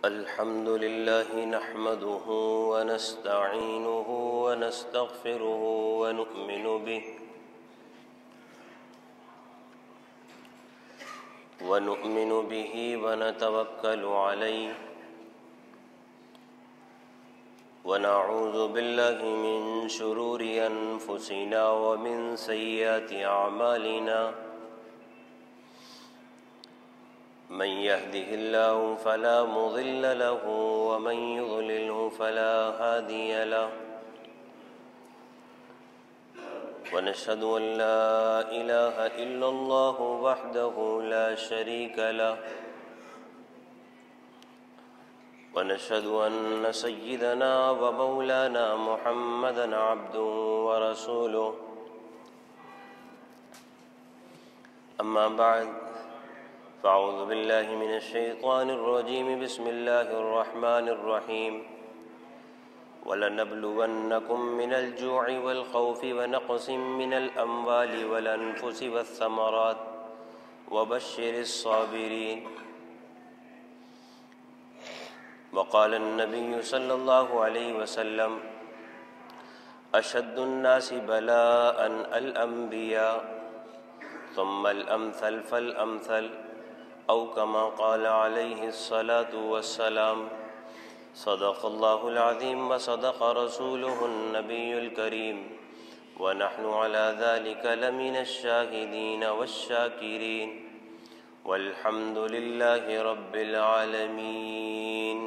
الحمد لله نحمده ونستعينه ونستغفره ونؤمن به ونتوكل عليه ونعوذ بالله من شرور أنفسنا ومن سيئات أعمالنا من يهده الله فلا مضل له ومن يضلله فلا هادي له ونشهد أن لا إله إلا الله وحده لا شريك له ونشهد أن سيدنا ومولانا محمدا عبده ورسوله أما بعد فأعوذ بالله من الشيطان الرجيم بسم الله الرحمن الرحيم وَلَنَبْلُوَنَّكُمْ مِنَ الْجُوعِ وَالْخَوْفِ وَنَقْصٍ مِنَ الْأَمْوَالِ وَالْأَنفُسِ وَالثَّمَرَاتِ وَبَشِّرِ الصَّابِرِينَ وقال النبي صلى الله عليه وسلم أشد الناس بلاء الأنبياء ثم الأمثل فالأمثل أو كما قال عليه الصلاة والسلام صدق الله العظيم وصدق رسوله النبي الكريم ونحن على ذلك لمن الشاهدين والشاكرين والحمد لله رب العالمين.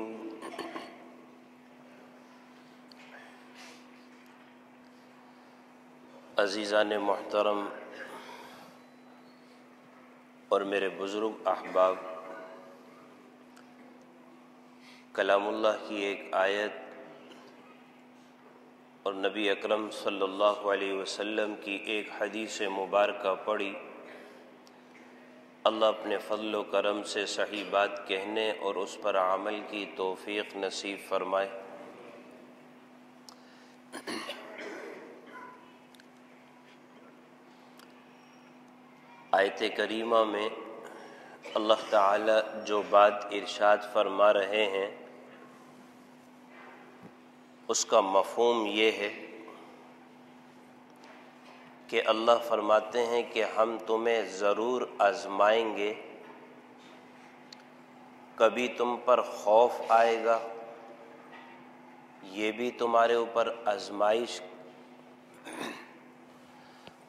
عزیزان محترم اور میرے بزرگ احباب، کلام اللہ کی ایک آیت اور نبی اکرم صلی اللہ علیہ وسلم کی ایک حدیث مبارکہ پڑھی. اللہ اپنے فضل و کرم سے صحیح بات کہنے اور اس پر عمل کی توفیق نصیب فرمائے. آیت کریمہ میں اللہ تعالی جو بات ارشاد فرما رہے ہیں اس کا مفہوم یہ ہے کہ اللہ فرماتے ہیں کہ ہم تمہیں ضرور آزمائیں گے. کبھی تم پر خوف آئے گا، یہ بھی تمہارے اوپر آزمائش.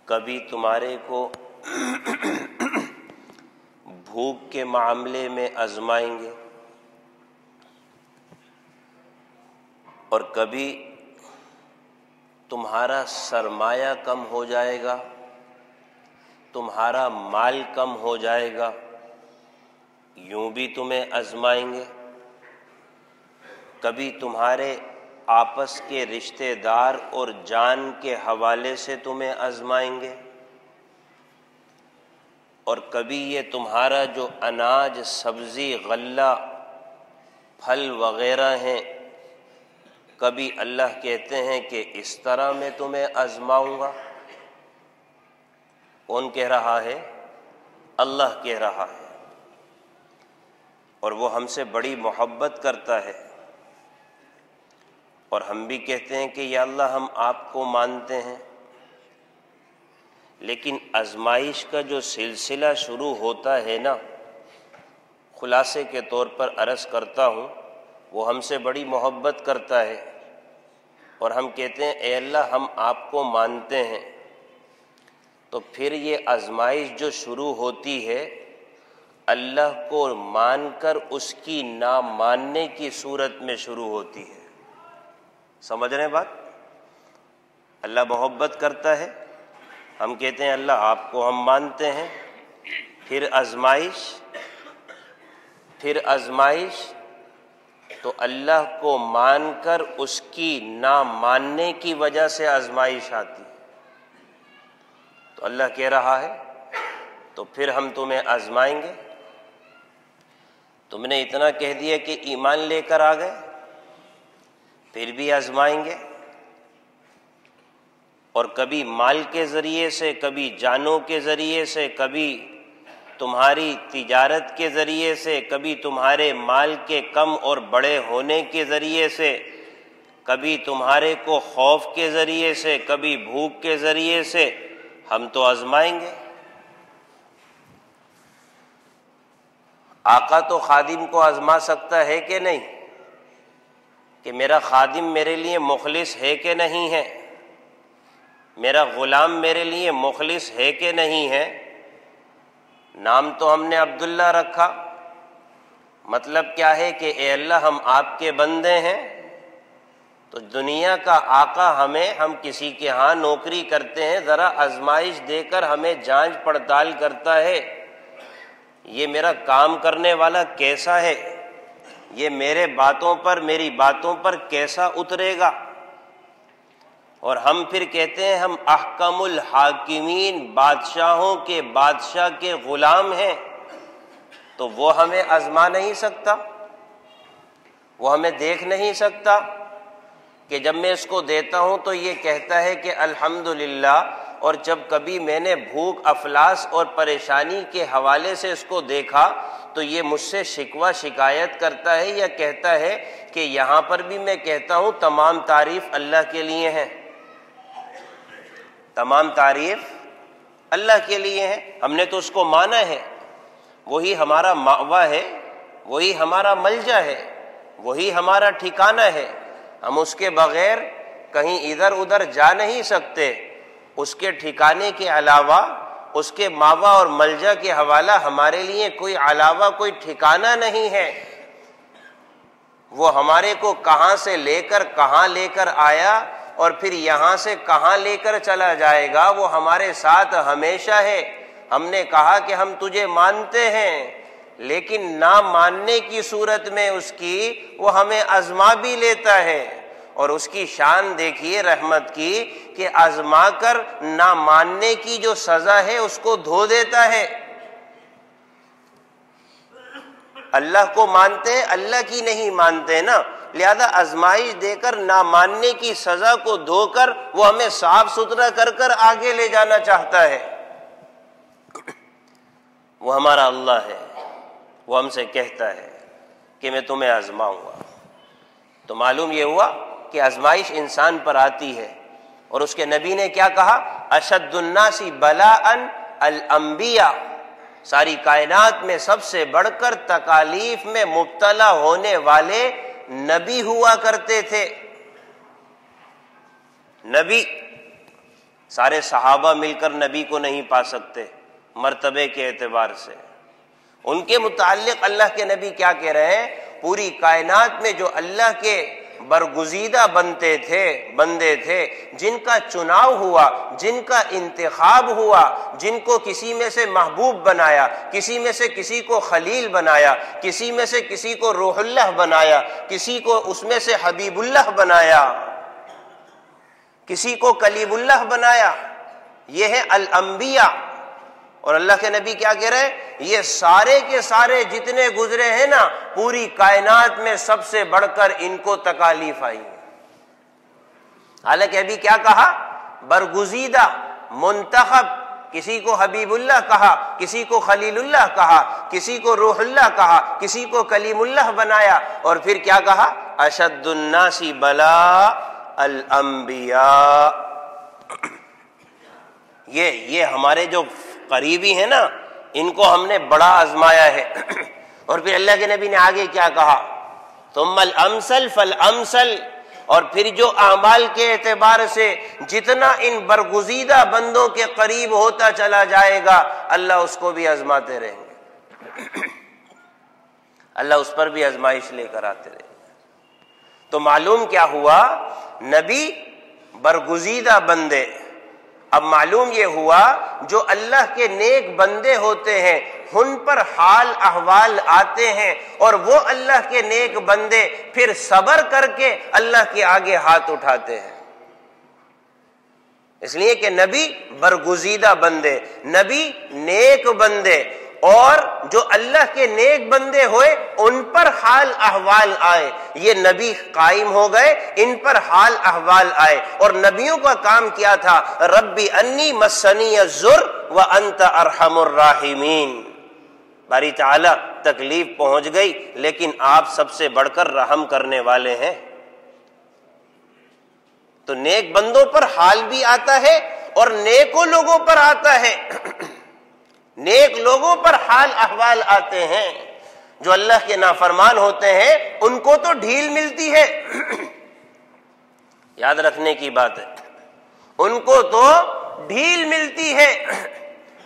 کبھی تمہارے کو بھوک کے معاملے میں آزمائیں گے، اور کبھی تمہارا سرمایہ کم ہو جائے گا، تمہارا مال کم ہو جائے گا، یوں بھی تمہیں آزمائیں گے. کبھی تمہارے آپس کے رشتہ دار اور جان کے حوالے سے تمہیں آزمائیں گے، اور کبھی یہ تمہارا جو اناج، سبزی، غلہ، پھل وغیرہ ہیں، کبھی اللہ کہتے ہیں کہ اس طرح میں تمہیں آزماؤں گا. کون کہہ رہا ہے؟ اللہ کہہ رہا ہے، اور وہ ہم سے بڑی محبت کرتا ہے. اور ہم بھی کہتے ہیں کہ یا اللہ ہم آپ کو مانتے ہیں، لیکن آزمائش کا جو سلسلہ شروع ہوتا ہے نا، خلاصے کے طور پر عرض کرتا ہوں، وہ ہم سے بڑی محبت کرتا ہے، اور ہم کہتے ہیں اے اللہ ہم آپ کو مانتے ہیں. تو پھر یہ آزمائش جو شروع ہوتی ہے اللہ کو مان کر اس کی نہ ماننے کی صورت میں شروع ہوتی ہے. سمجھ رہے ہیں بات؟ اللہ محبت کرتا ہے، ہم کہتے ہیں اللہ آپ کو ہم مانتے ہیں. پھر آزمائش تو اللہ کو مان کر اس کی نہ ماننے کی وجہ سے آزمائش آتی. تو اللہ کہہ رہا ہے تو پھر ہم تمہیں آزمائیں گے. تم نے اتنا کہہ دیا کہ ایمان لے کر آ گئے، پھر بھی آزمائیں گے. اور کبھی مال کے ذریعے سے، کبھی جانوں کے ذریعے سے، کبھی تمہاری تجارت کے ذریعے سے، کبھی تمہارے مال کے کم اور بڑے ہونے کے ذریعے سے، کبھی تمہارے کو خوف کے ذریعے سے، کبھی بھوک کے ذریعے سے، ہم تو آزمائیں گے۔ آقا تو خادم کو آزما سکتا ہے کہ نہیں، کہ میرا خادم میرے لیے مخلص ہے کہ نہیں ہے، میرا غلام میرے لیے مخلص ہے کہ نہیں ہے۔ نام تو ہم نے عبداللہ رکھا، مطلب کیا ہے کہ اے اللہ ہم آپ کے بندے ہیں، تو دنیا کا آقا ہم کسی کے ہاں نوکری کرتے ہیں، ذرا آزمائش دے کر ہمیں جانچ پڑتال کرتا ہے، یہ میرا کام کرنے والا کیسا ہے، یہ میری باتوں پر کیسا اترے گا۔ اور ہم پھر کہتے ہیں ہم احکم الحاکمین، بادشاہوں کے بادشاہ کے غلام ہیں، تو وہ ہمیں آزما نہیں سکتا، وہ ہمیں دیکھ نہیں سکتا کہ جب میں اس کو دیتا ہوں تو یہ کہتا ہے کہ الحمدللہ، اور جب کبھی میں نے بھوک افلاس اور پریشانی کے حوالے سے اس کو دیکھا تو یہ مجھ سے شکوہ شکایت کرتا ہے یا کہتا ہے کہ یہاں پر بھی میں کہتا ہوں تمام تعریف اللہ کے لیے ہے، تمام تعریف اللہ کے لیے ہے، ہم نے تو اس کو مانا ہے، وہی ہمارا مأویٰ ہے، وہی ہمارا ملجا ہے، وہی ہمارا ٹھکانہ ہے، ہم اس کے بغیر کہیں ادھر ادھر جا نہیں سکتے۔ اس کے ٹھکانے کے علاوہ، اس کے مأویٰ اور ملجا کے حوالہ ہمارے لیے کوئی علاوہ کوئی ٹھکانہ نہیں ہے۔ وہ ہمارے کو کہاں سے لے کر کہاں لے کر آیا اور پھر یہاں سے کہاں لے کر چلا جائے گا، وہ ہمارے ساتھ ہمیشہ ہے۔ ہم نے کہا کہ ہم تجھے مانتے ہیں، لیکن نہ ماننے کی صورت میں اس کی وہ ہمیں آزما بھی لیتا ہے، اور اس کی شان دیکھیے رحمت کی کہ آزما کر نہ ماننے کی جو سزا ہے اس کو دھو دیتا ہے۔ اللہ کو مانتے، اللہ کی نہیں مانتے نا، لہذا آزمائش دے کر نہ ماننے کی سزا کو دھو کر وہ ہمیں صاف ستھرا کر کر آگے لے جانا چاہتا ہے۔ وہ ہمارا اللہ ہے، وہ ہم سے کہتا ہے کہ میں تمہیں آزماؤں گا۔ تو معلوم یہ ہوا کہ آزمائش انسان پر آتی ہے، اور اس کے نبی نے کیا کہا؟ اشد الناس بلاء الانبیاء، ساری کائنات میں سب سے بڑھ کر تکالیف میں مبتلا ہونے والے نبی ہوا کرتے تھے۔ نبی، سارے صحابہ مل کر نبی کو نہیں پا سکتے مرتبے کے اعتبار سے۔ ان کے متعلق اللہ کے نبی کیا کہہ رہے ہیں؟ پوری کائنات میں جو اللہ کے برگزیدہ بندے تھے، جن کا چناؤ ہوا، جن کا انتخاب ہوا، جن کو کسی میں سے محبوب بنایا، کسی میں سے کسی کو خلیل بنایا، کسی میں سے کسی کو روح اللہ بنایا، کسی کو اس میں سے حبیب اللہ بنایا، کسی کو کلیم اللہ بنایا، یہ ہے الانبیاء۔ اور اللہ کے نبی کیا کہہ رہے ہیں؟ یہ سارے کے سارے جتنے گزرے ہیں نا، پوری کائنات میں سب سے بڑھ کر ان کو تکالیف آئی ہیں۔ حالانکہ ابھی کیا کہا؟ برگزیدہ، منتخب، کسی کو حبیب اللہ کہا، کسی کو خلیل اللہ کہا، کسی کو روح اللہ کہا، کسی کو کلیم اللہ بنایا، اور پھر کیا کہا؟ اشد الناس بلاء الانبیاء۔ یہ ہمارے جو قریبی ہیں نا، ان کو ہم نے بڑا آزمایا ہے۔ اور پھر اللہ کے نبی نے آگے کیا کہا؟ ثم الامثل فالامثل، اور پھر جو اعمال کے اعتبار سے جتنا ان برگزیدہ بندوں کے قریب ہوتا چلا جائے گا، اللہ اس کو بھی آزماتے رہیں گے، اللہ اس پر بھی آزمائش لے کر آتے رہیں گے۔ تو معلوم کیا ہوا؟ نبی، برگزیدہ بندے۔ اب معلوم یہ ہوا جو اللہ کے نیک بندے ہوتے ہیں ان پر حال احوال آتے ہیں، اور وہ اللہ کے نیک بندے پھر صبر کر کے اللہ کے آگے ہاتھ اٹھاتے ہیں۔ اس لیے کہ نبی برگزیدہ بندے، نبی نیک بندے، اور جو اللہ کے نیک بندے ہوئے ان پر حال احوال آئے، یہ نبی قائم ہو گئے، ان پر حال احوال آئے۔ اور نبیوں کا کام کیا تھا؟ ربی انی مسنی الضر وانت ارحم الراحمین، باری تعالی تکلیف پہنچ گئی لیکن آپ سب سے بڑھ کر رحم کرنے والے ہیں. تو نیک بندوں پر حال بھی آتا ہے اور نیکو لوگوں پر آتا ہے. نیک لوگوں پر حال احوال آتے ہیں. جو اللہ کے نافرمان ہوتے ہیں ان کو تو ڈھیل ملتی ہے. یاد رکھنے کی بات ہے, ان کو تو ڈھیل ملتی ہے.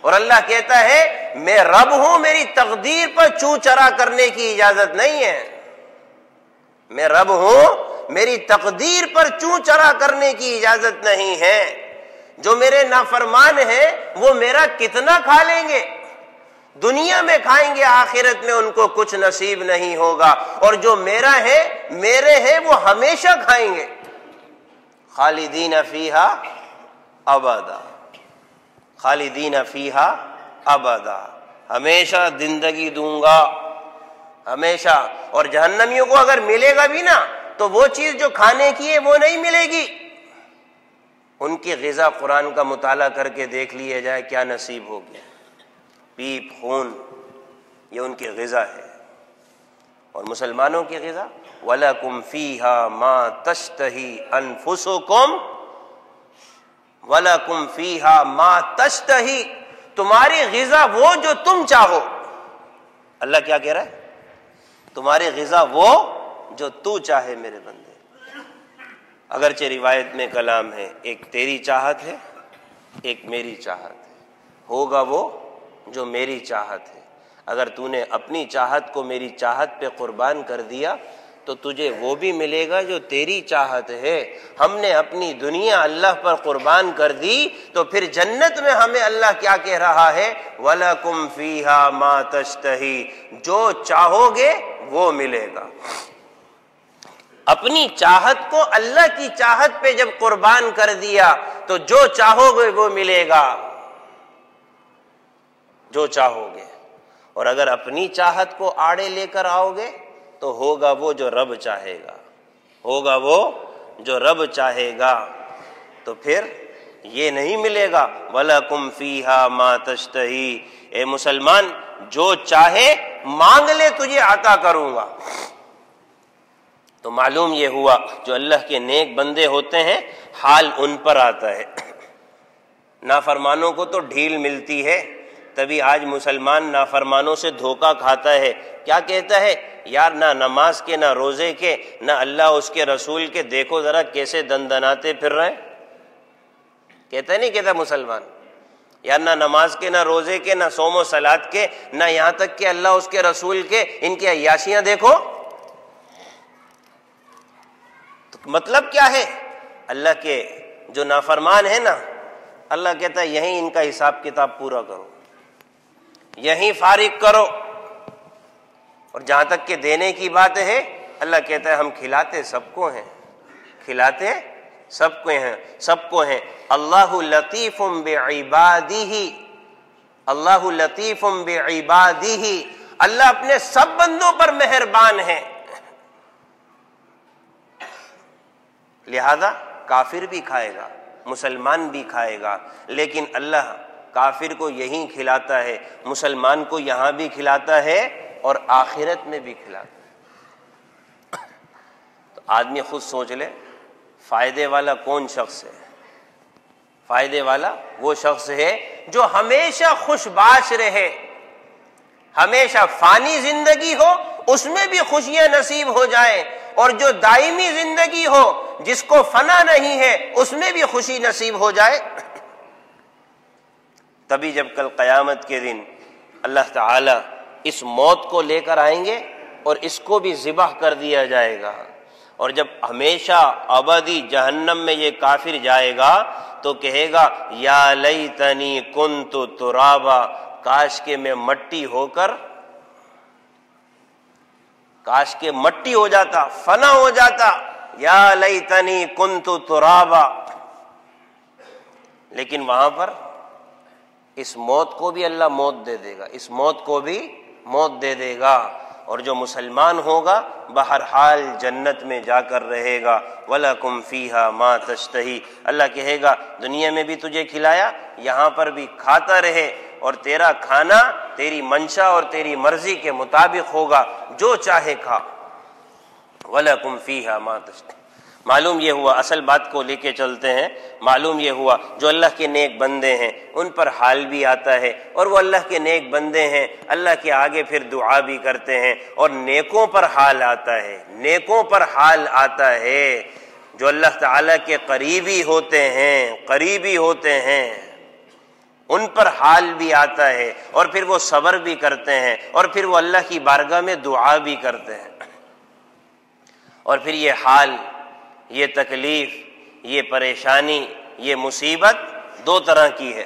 اور اللہ کہتا ہے میں رب ہوں, میری تقدیر پر چوں چرا کرنے کی اجازت نہیں ہے. میں رب ہوں, میری تقدیر پر چوں چرا کرنے کی اجازت نہیں ہے. جو میرے نافرمان ہیں وہ میرا کتنا کھا لیں گے, دنیا میں کھائیں گے, آخرت میں ان کو کچھ نصیب نہیں ہوگا. اور جو میرا ہے, میرے ہیں, وہ ہمیشہ کھائیں گے. خالدین فیہا ابدا, خالدین فیہا ابدا, ہمیشہ زندگی دوں گا, ہمیشہ. اور جہنمیوں کو اگر ملے گا بھی نا تو وہ چیز جو کھانے کی ہے وہ نہیں ملے گی. ان کی غذا قرآن کا مطالعہ کر کے دیکھ لیا جائے کیا نصیب ہو گیا. پیپ خون یہ ان کی غذا ہے. اور مسلمانوں کی غذا وَلَكُمْ فِيهَا مَا تَشْتَهِي أَنفُسُكُمْ وَلَكُمْ فِيهَا مَا تَشْتَهِي, تمہاری غذا وہ جو تم چاہو. اللہ کیا کہہ رہا ہے؟ تمہاری غذا وہ جو تو چاہے میرے بندے. اگرچہ روایت میں کلام ہے, ایک تیری چاہت ہے ایک میری چاہت ہے. ہوگا وہ جو میری چاہت ہے. اگر تو نے اپنی چاہت کو میری چاہت پہ قربان کر دیا تو تجھے وہ بھی ملے گا جو تیری چاہت ہے. ہم نے اپنی دنیا اللہ پر قربان کر دی تو پھر جنت میں ہمیں اللہ کیا کہہ رہا ہے؟ وَلَكُمْ فِيهَا مَا تَشْتَهِي, جو چاہو گے وہ ملے گا. اپنی چاہت کو اللہ کی چاہت پہ جب قربان کر دیا تو جو چاہو گے وہ ملے گا, جو چاہو گے. اور اگر اپنی چاہت کو آڑے لے کر آؤ گے تو ہوگا وہ جو رب چاہے گا, ہوگا وہ جو رب چاہے گا. تو پھر یہ نہیں ملے گا وَلَكُمْ فِيهَا مَا تَشْتَهِي. اے مسلمان, جو چاہے مانگ لے تجھے عطا کروں گا. تو معلوم یہ ہوا جو اللہ کے نیک بندے ہوتے ہیں حال ان پر آتا ہے. نافرمانوں کو تو ڈھیل ملتی ہے. تبھی آج مسلمان نافرمانوں سے دھوکہ کھاتا ہے. کیا کہتا ہے؟ یار نہ نماز کے, نہ روزے کے, نہ اللہ اس کے رسول کے, دیکھو ذرا کیسے دندناتے پھر رہے ہیں. کہتا نہیں کہتا مسلمان, یار نہ نماز کے, نہ روزے کے, نہ صوم و صلات کے, نہ یہاں تک کہ اللہ اس کے رسول کے, ان کی عیاشیاں دیکھو. تو مطلب کیا ہے؟ اللہ کے جو نافرمان ہیں نا, اللہ کہتا ہے یہیں ان کا حساب کتاب پورا کرو, یہیں فارغ کرو. اور جہاں تک کہ دینے کی بات ہے, اللہ کہتا ہے ہم کھلاتے سب کو ہیں, کھلاتے سب کو ہیں, سب کو ہیں. اللہ لطیف بعبادہ, اللہ لطیف بعبادہ, اللہ اپنے سب بندوں پر مہربان ہے. لہذا کافر بھی کھائے گا, مسلمان بھی کھائے گا, لیکن اللہ کافر کو یہیں کھلاتا ہے, مسلمان کو یہاں بھی کھلاتا ہے اور آخرت میں بھی کھلاتا ہے. تو آدمی خود سوچ لے فائدے والا کون شخص ہے؟ فائدے والا وہ شخص ہے جو ہمیشہ خوش باش رہے, ہمیشہ فانی زندگی ہو اس میں بھی خوشیاں نصیب ہو جائیں, اور جو دائمی زندگی ہو جس کو فنا نہیں ہے اس میں بھی خوشی نصیب ہو جائے. تبھی جب کل قیامت کے دن اللہ تعالی اس موت کو لے کر آئیں گے اور اس کو بھی ذبح کر دیا جائے گا, اور جب ہمیشہ ابدی جہنم میں یہ کافر جائے گا تو کہے گا یا لیتنی کنت ترابا, کاش کہ میں مٹی ہو کر, کاش کہ مٹی ہو جاتا, فنا ہو جاتا, یا لیتنی کنت ترابا. لیکن وہاں پر اس موت کو بھی اللہ موت دے دے گا, اس موت کو بھی موت دے دے گا. اور جو مسلمان ہوگا بہرحال جنت میں جا کر رہے گا. وَلَكُمْ فِيهَا مَا تَشْتَهِي, اللہ کہے گا دنیا میں بھی تجھے کھلایا, یہاں پر بھی کھاتا رہے, اور تیرا کھانا تیری منشا اور تیری مرضی کے مطابق ہوگا، جو چاہے کھا۔ وَلَكُمْ فِيهَا مَا تَشْتَهُونَ۔ معلوم یہ ہوا، اصل بات کو لے کے چلتے ہیں، معلوم یہ ہوا جو اللہ کے نیک بندے ہیں ان پر حال بھی آتا ہے، اور وہ اللہ کے نیک بندے ہیں اللہ کے آگے پھر دعا بھی کرتے ہیں، اور نیکوں پر حال آتا ہے، نیکوں پر حال آتا ہے جو اللہ تعالیٰ کے قریبی ہوتے ہیں ان پر حال بھی آتا ہے، اور پھر وہ صبر بھی کرتے ہیں، اور پھر وہ اللہ کی بارگاہ میں دعا بھی کرتے ہیں۔ اور پھر یہ حال، یہ تکلیف، یہ پریشانی، یہ مصیبت دو طرح کی ہے۔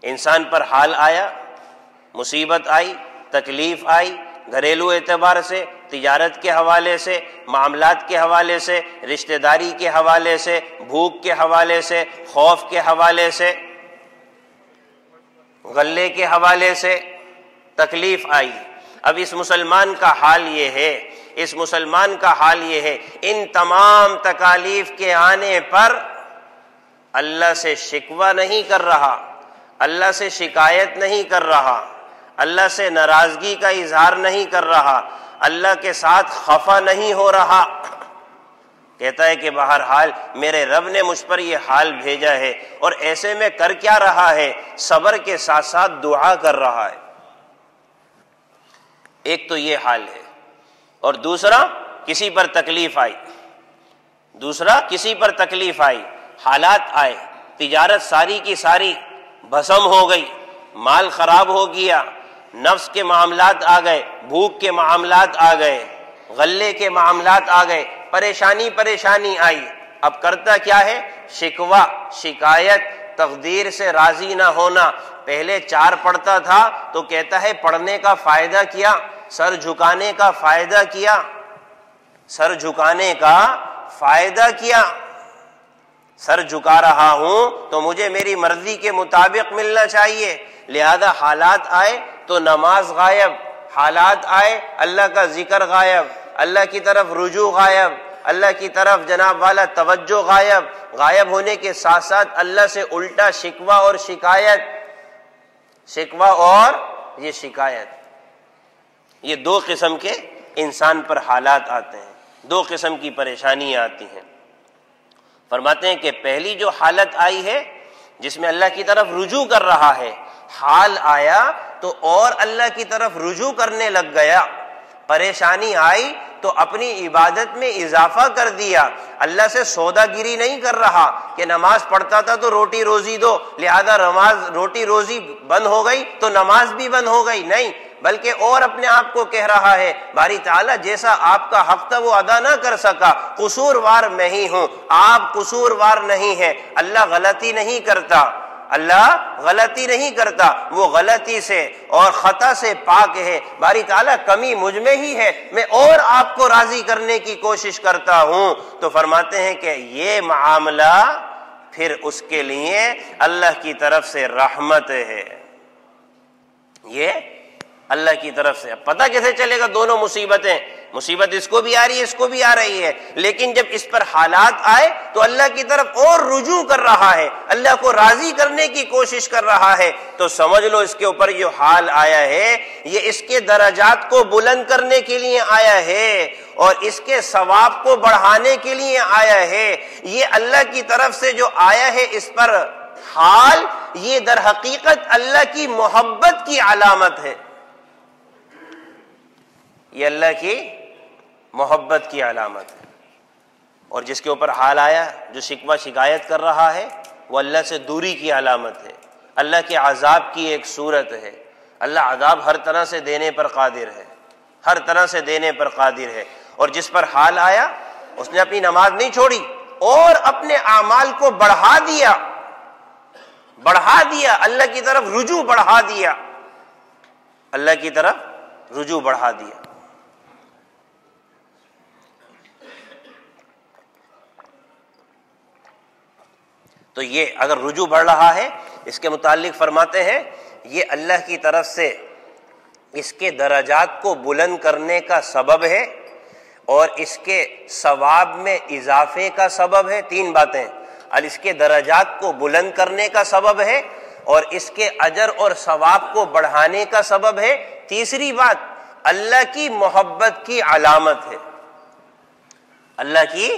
انسان پر حال آیا، مصیبت آئی، تکلیف آئی، گھریلو اعتبار سے، تجارت کے حوالے سے، معاملات کے حوالے سے، رشتہ داری کے حوالے سے، بھوک کے حوالے سے، خوف کے حوالے سے، غلے کے حوالے سے تکلیف آئی۔ اب اس مسلمان کا حال یہ ہے، اس مسلمان کا حال یہ ہے، ان تمام تکالیف کے آنے پر اللہ سے شکوہ نہیں کر رہا، اللہ سے شکایت نہیں کر رہا، اللہ سے ناراضگی کا اظہار نہیں کر رہا، اللہ کے ساتھ خفا نہیں ہو رہا، کہتا ہے کہ بہرحال میرے رب نے مجھ پر یہ حال بھیجا ہے، اور ایسے میں کر کیا رہا ہے؟ صبر کے ساتھ ساتھ دعا کر رہا ہے۔ ایک تو یہ حال ہے، اور دوسرا کسی پر تکلیف آئی، حالات آئے، تجارت ساری کی ساری بھسم ہو گئی، مال خراب ہو گیا، نفس کے معاملات آ گئے، بھوک کے معاملات آ گئے، غلے کے معاملات آ گئے، پریشانی آئی۔ اب کرتا کیا ہے؟ شکوہ، شکایت، تقدیر سے راضی نہ ہونا۔ پہلے 4 پڑھتا تھا تو کہتا ہے پڑھنے کا فائدہ کیا، سر جھکانے کا فائدہ کیا، سر جھکانے کا فائدہ کیا، سر جھکا رہا ہوں تو مجھے میری مرضی کے مطابق ملنا چاہیے، لہذا حالات آئے تو نماز غائب، حالات آئے اللہ کا ذکر غائب، اللہ کی طرف رجوع غائب، اللہ کی طرف جناب والا توجہ غائب ہونے کے ساتھ ساتھ اللہ سے الٹا شکوہ اور شکایت، شکوہ اور یہ شکایت۔ یہ 2 قسم کے انسان پر حالات آتے ہیں، 2 قسم کی پریشانیاں آتی ہیں۔ فرماتے ہیں کہ پہلی جو حالت آئی ہے جس میں اللہ کی طرف رجوع کر رہا ہے، حال آیا تو اور اللہ کی طرف رجوع کرنے لگ گیا، پریشانی آئی تو اپنی عبادت میں اضافہ کر دیا، اللہ سے سودا گیری نہیں کر رہا کہ نماز پڑھتا تھا تو روٹی روزی دو، لہذا روٹی روزی بند ہو گئی تو نماز بھی بند ہو گئی، نہیں، بلکہ اور اپنے آپ کو کہہ رہا ہے باری تعالیٰ جیسا آپ کا حق تھا وہ ادا نہ کر سکا، قصوروار میں ہی ہوں، آپ قصوروار نہیں ہیں، اللہ غلطی نہیں کرتا، اللہ غلطی نہیں کرتا، وہ غلطی سے اور خطا سے پاک ہے، باری تعالیٰ کمی مجھ میں ہی ہے، میں اور آپ کو راضی کرنے کی کوشش کرتا ہوں۔ تو فرماتے ہیں کہ یہ معاملہ پھر اس کے لیے اللہ کی طرف سے رحمت ہے، یہ اللہ کی طرف سے۔ پتہ کیسے چلے گا؟ دونوں مصیبت اس کو بھی آ رہی ہے، اس کو بھی آ رہی ہے، لیکن جب اس پر حالات آئے تو اللہ کی طرف اور رجوع کر رہا ہے، اللہ کو راضی کرنے کی کوشش کر رہا ہے، تو سمجھ لو اس کے اوپر جو حال آیا ہے یہ اس کے درجات کو بلند کرنے کے لیے آیا ہے اور اس کے ثواب کو بڑھانے کے لیے آیا ہے۔ یہ اللہ کی طرف سے جو آیا ہے اس پر حال، یہ در حقیقت اللہ کی محبت کی علامت ہے، یہ اللہ کی محبت کی علامت ہے۔ اور جس کے اوپر حال آیا، جو شکوہ شکایت کر رہا ہے، وہ اللہ سے دوری کی علامت ہے، اللہ کے عذاب کی ایک صورت ہے۔ اللہ عذاب ہر طرح سے دینے پر قادر ہے، ہر طرح سے دینے پر قادر ہے۔ اور جس پر حال آیا اس نے اپنی نماز نہیں چھوڑی اور اپنے اعمال کو بڑھا دیا، اللہ کی طرف رجوع بڑھا دیا، اللہ کی طرف رجوع بڑھا دیا۔ تو یہ اگر رجوع بڑھ رہا ہے، اس کے متعلق فرماتے ہیں یہ اللہ کی طرف سے اس کے درجات کو بلند کرنے کا سبب ہے اور اس کے ثواب میں اضافے کا سبب ہے۔ 3 باتیں، اور اس کے درجات کو بلند کرنے کا سبب ہے اور اس کے اجر اور ثواب کو بڑھانے کا سبب ہے۔ تیسری بات، اللہ کی محبت کی علامت ہے، اللہ کی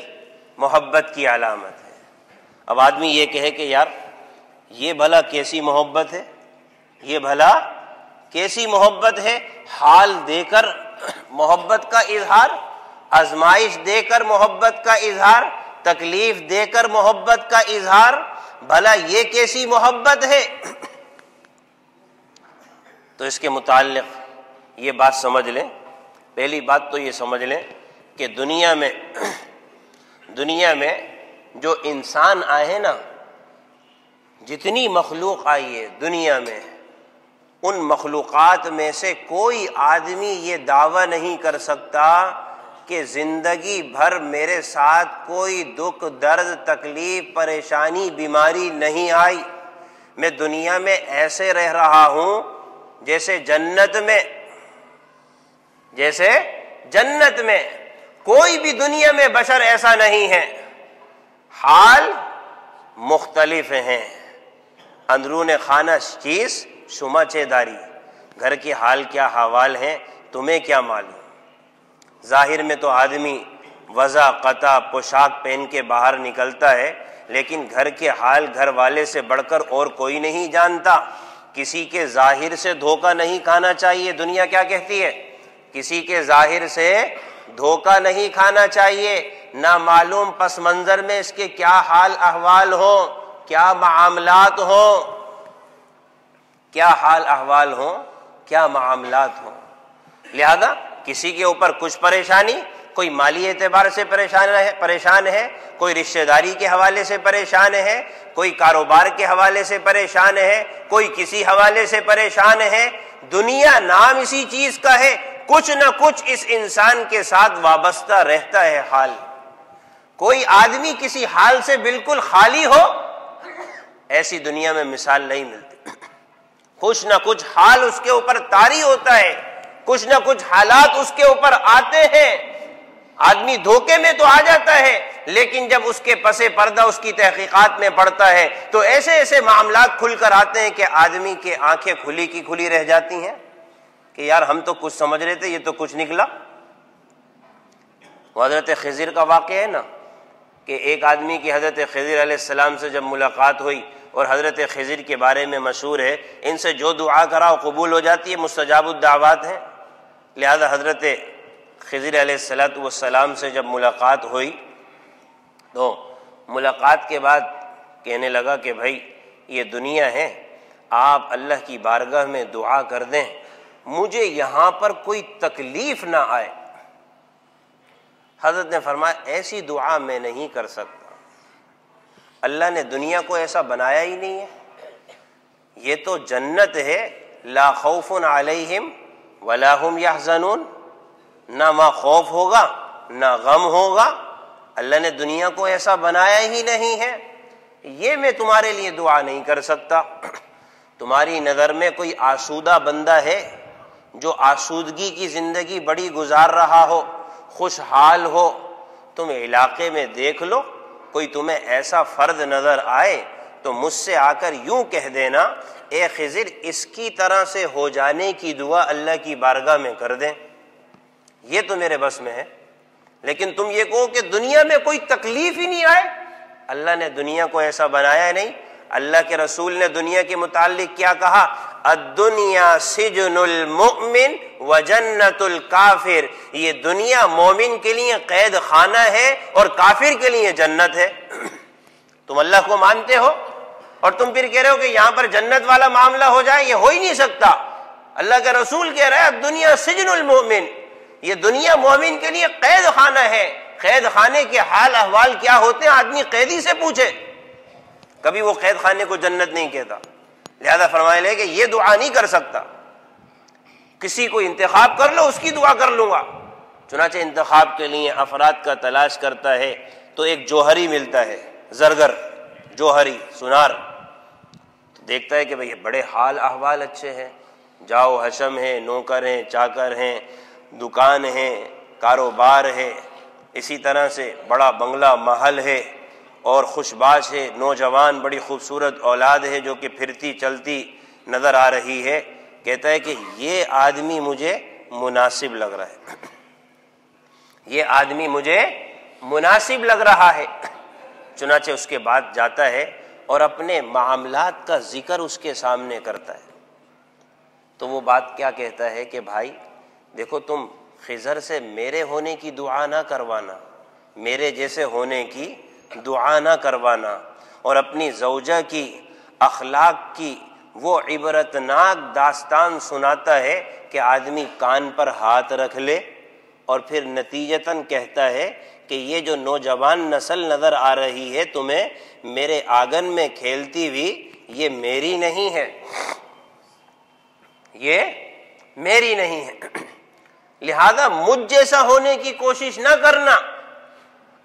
محبت کی علامت ہے۔ اب آدمی یہ کہے کہ یار یہ بھلا کیسی محبت ہے، یہ بھلا کیسی محبت ہے؟ حال دے کر محبت کا اظہار، آزمائش دے کر محبت کا اظہار، تکلیف دے کر محبت کا اظہار، بھلا یہ کیسی محبت ہے؟ تو اس کے متعلق یہ بات سمجھ لیں، پہلی بات تو یہ سمجھ لیں کہ دنیا میں جو انسان آئے ہیں نا، جتنی مخلوق آئی ہے دنیا میں، ان مخلوقات میں سے کوئی آدمی یہ دعویٰ نہیں کر سکتا کہ زندگی بھر میرے ساتھ کوئی دکھ، درد، تکلیف، پریشانی، بیماری نہیں آئی۔ میں دنیا میں ایسے رہ رہا ہوں جیسے جنت میں کوئی بھی دنیا میں بشر ایسا نہیں ہے۔ حال مختلف ہیں، اندرون خانہ چیز شمع چیداری، گھر کے حال کیا حوال ہیں تمہیں کیا معلوم۔ ظاہر میں تو آدمی وضع قطع پوشاک پہن کے باہر نکلتا ہے، لیکن گھر کے حال گھر والے سے بڑھ کر اور کوئی نہیں جانتا۔ کسی کے ظاہر سے دھوکہ نہیں کھانا چاہیے، دنیا کیا کہتی ہے؟ کسی کے ظاہر سے دھوکہ نہیں کھانا چاہیے، نہ معلوم پس منظر میں اس کے کیا حال احوال ہوں، کیا معاملات ہوں، کیا حال احوال ہوں، کیا معاملات ہوں۔ لہذا کسی کے اوپر کچھ پریشانی، کوئی مالی اعتبار سے پریشان ہے، کوئی رشتہ داری کے حوالے سے پریشان ہے، کوئی کاروبار کے حوالے سے پریشان ہے، کوئی کسی حوالے سے پریشان ہے۔ دنیا نام اسی چیز کا ہے، کچھ نہ کچھ اس انسان کے ساتھ وابستہ رہتا ہے حال۔ کوئی آدمی کسی حال سے بالکل خالی ہو، ایسی دنیا میں مثال نہیں ملتی۔ کچھ نہ کچھ حال اس کے اوپر طاری ہوتا ہے، کچھ نہ کچھ حالات اس کے اوپر آتے ہیں۔ آدمی دھوکے میں تو آ جاتا ہے، لیکن جب اس کے پس پردہ اس کی تحقیقات میں پڑتا ہے تو ایسے ایسے معاملات کھل کر آتے ہیں کہ آدمی کی آنکھیں کھلی کی کھلی رہ جاتی ہیں کہ یار ہم تو کچھ سمجھ رہے تھے، یہ تو کچھ نکلا۔ وہ حضرت خضر کا واقعہ ہے نا کہ ایک آدمی کی حضرت خضر علیہ السلام سے جب ملاقات ہوئی، اور حضرت خضر کے بارے میں مشہور ہے ان سے جو دعا کراؤ قبول ہو جاتی ہے، مستجاب الدعوات ہیں۔ لہذا حضرت خضر علیہ السلام سے جب ملاقات ہوئی تو ملاقات کے بعد کہنے لگا کہ بھائی یہ دنیا ہے، آپ اللہ کی بارگاہ میں دعا کر دیں مجھے یہاں پر کوئی تکلیف نہ آئے۔ حضرت نے فرمایا ایسی دعا میں نہیں کر سکتا، اللہ نے دنیا کو ایسا بنایا ہی نہیں ہے، یہ تو جنت ہے، لا خوف علیہم ولا هم یحزنون، نہ وہاں خوف ہوگا نہ غم ہوگا۔ اللہ نے دنیا کو ایسا بنایا ہی نہیں ہے، یہ میں تمہارے لیے دعا نہیں کر سکتا۔ تمہاری نظر میں کوئی آسودہ بندہ ہے جو آسودگی کی زندگی بڑی گزار رہا ہو، خوشحال ہو، تم علاقے میں دیکھ لو، کوئی تمہیں ایسا فرد نظر آئے تو مجھ سے آ کر یوں کہہ دینا اے خضر اس کی طرح سے ہو جانے کی دعا اللہ کی بارگاہ میں کر دیں، یہ تو میرے بس میں ہے۔ لیکن تم یہ کہو کہ دنیا میں کوئی تکلیف ہی نہیں آئے، اللہ نے دنیا کو ایسا بنایا نہیں۔ اللہ کے رسول نے دنیا کے متعلق کیا کہا؟ الدنیا سجن المؤمن وجنت الکافر، یہ دنیا مومن کے لیے قید خانہ ہے اور کافر کے لیے جنت ہے۔ تم اللہ کو مانتے ہو اور تم پھر کہہ رہے ہو کہ یہاں پر جنت والا معاملہ ہو جائے، یہ ہو ہی نہیں سکتا۔ اللہ کے رسول کہہ رہا ہے الدنیا سجن المؤمن، یہ دنیا مومن کے لیے قید خانہ ہے۔ قید خانے کے حال احوال کیا ہوتے ہیں آدمی قیدی سے پوچھے، کبھی وہ قید خانے کو جنت نہیں کہتا۔ لہذا فرمایا لے کہ یہ دعا نہیں کر سکتا، کسی کو انتخاب کر لو اس کی دعا کر لوں گا۔ چنانچہ انتخاب کے لیے افراد کا تلاش کرتا ہے تو ایک جوہری ملتا ہے، زرگر جوہری سنار، دیکھتا ہے کہ بھئی بڑے حال احوال اچھے ہیں، جاؤ حشم ہے، نوکر ہیں، چاکر ہیں، دکان ہے، کاروبار ہے، اسی طرح سے بڑا بنگلہ محل ہے، اور خوشباش ہے، نوجوان، بڑی خوبصورت اولاد ہے جو کہ پھرتی چلتی نظر آ رہی ہے، کہتا ہے کہ یہ آدمی مجھے مناسب لگ رہا ہے، یہ آدمی مجھے مناسب لگ رہا ہے۔ چنانچہ اس کے بعد جاتا ہے اور اپنے معاملات کا ذکر اس کے سامنے کرتا ہے۔ تو وہ بات کیا کہتا ہے کہ بھائی دیکھو، تم خضر سے میرے ہونے کی دعا نہ کروانا، میرے جیسے ہونے کی دعا نہ کروانا، اور اپنی زوجہ کی اخلاق کی وہ عبرتناک داستان سناتا ہے کہ آدمی کان پر ہاتھ رکھ لے، اور پھر نتیجتاً کہتا ہے کہ یہ جو نوجوان نسل نظر آ رہی ہے تمہیں میرے آنگن میں کھیلتی ہوئی، یہ میری نہیں ہے، یہ میری نہیں ہے، لہذا مجھ جیسا ہونے کی کوشش نہ کرنا۔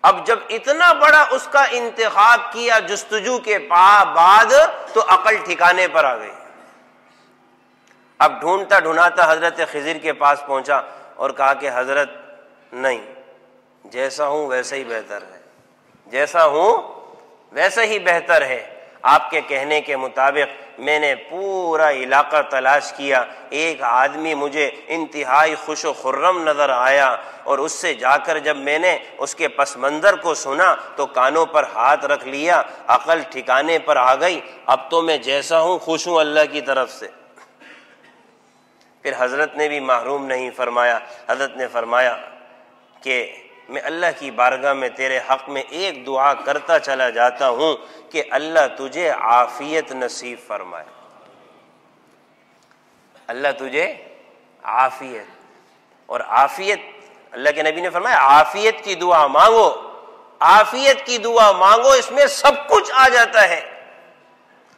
اب جب اتنا بڑا اس کا انتخاب کیا جستجو کے بعد تو عقل ٹھکانے پر آ گئی۔ اب ڈھونڈتا ڈھونڈتا حضرت خضر کے پاس پہنچا اور کہا کہ حضرت نہیں، جیسا ہوں ویسا ہی بہتر ہے، جیسا ہوں ویسا ہی بہتر ہے۔ آپ کے کہنے کے مطابق میں نے پورا علاقہ تلاش کیا، ایک آدمی مجھے انتہائی خوش و خرم نظر آیا، اور اس سے جا کر جب میں نے اس کے پس منظر کو سنا تو کانوں پر ہاتھ رکھ لیا، عقل ٹھکانے پر آ گئی، اب تو میں جیسا ہوں خوش ہوں اللہ کی طرف سے۔ پھر حضرت نے بھی محروم نہیں فرمایا، حضرت نے فرمایا کہ میں اللہ کی بارگاہ میں تیرے حق میں ایک دعا کرتا چلا جاتا ہوں کہ اللہ تجھے عافیت نصیب فرمائے، اللہ تجھے عافیت۔ اور عافیت، اللہ کے نبی نے فرمایا عافیت کی دعا مانگو، عافیت کی دعا مانگو، اس میں سب کچھ آ جاتا ہے،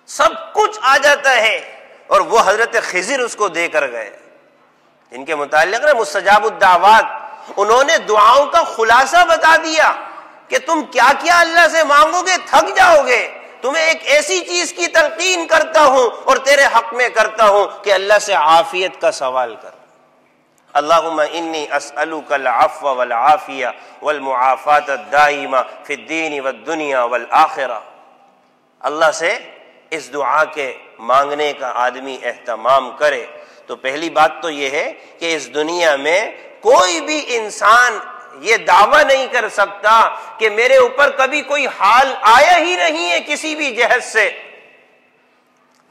سب کچھ آ جاتا ہے۔ اور وہ حضرت خضر اس کو دے کر گئے، جن کے متعلق نا مستجاب الدعوات، انہوں نے دعاؤں کا خلاصہ بتا دیا کہ تم کیا کیا اللہ سے مانگو گے تھک جاؤ گے۔ تمہیں ایک ایسی چیز کی تلقین کرتا ہوں اور تیرے حق میں کرتا ہوں کہ اللہ سے عافیت کا سوال کر۔ اللہم انی اسألک العفو والعافیہ والمعافاة الدائمہ فی الدین والدنیا والآخرہ۔ اللہ سے اس دعا کے مانگنے کا آدمی اہتمام کرے۔ تو پہلی بات تو یہ ہے کہ اس دنیا میں کوئی بھی انسان یہ دعویٰ نہیں کر سکتا کہ میرے اوپر کبھی کوئی حال آیا ہی نہیں ہے کسی بھی جہت سے۔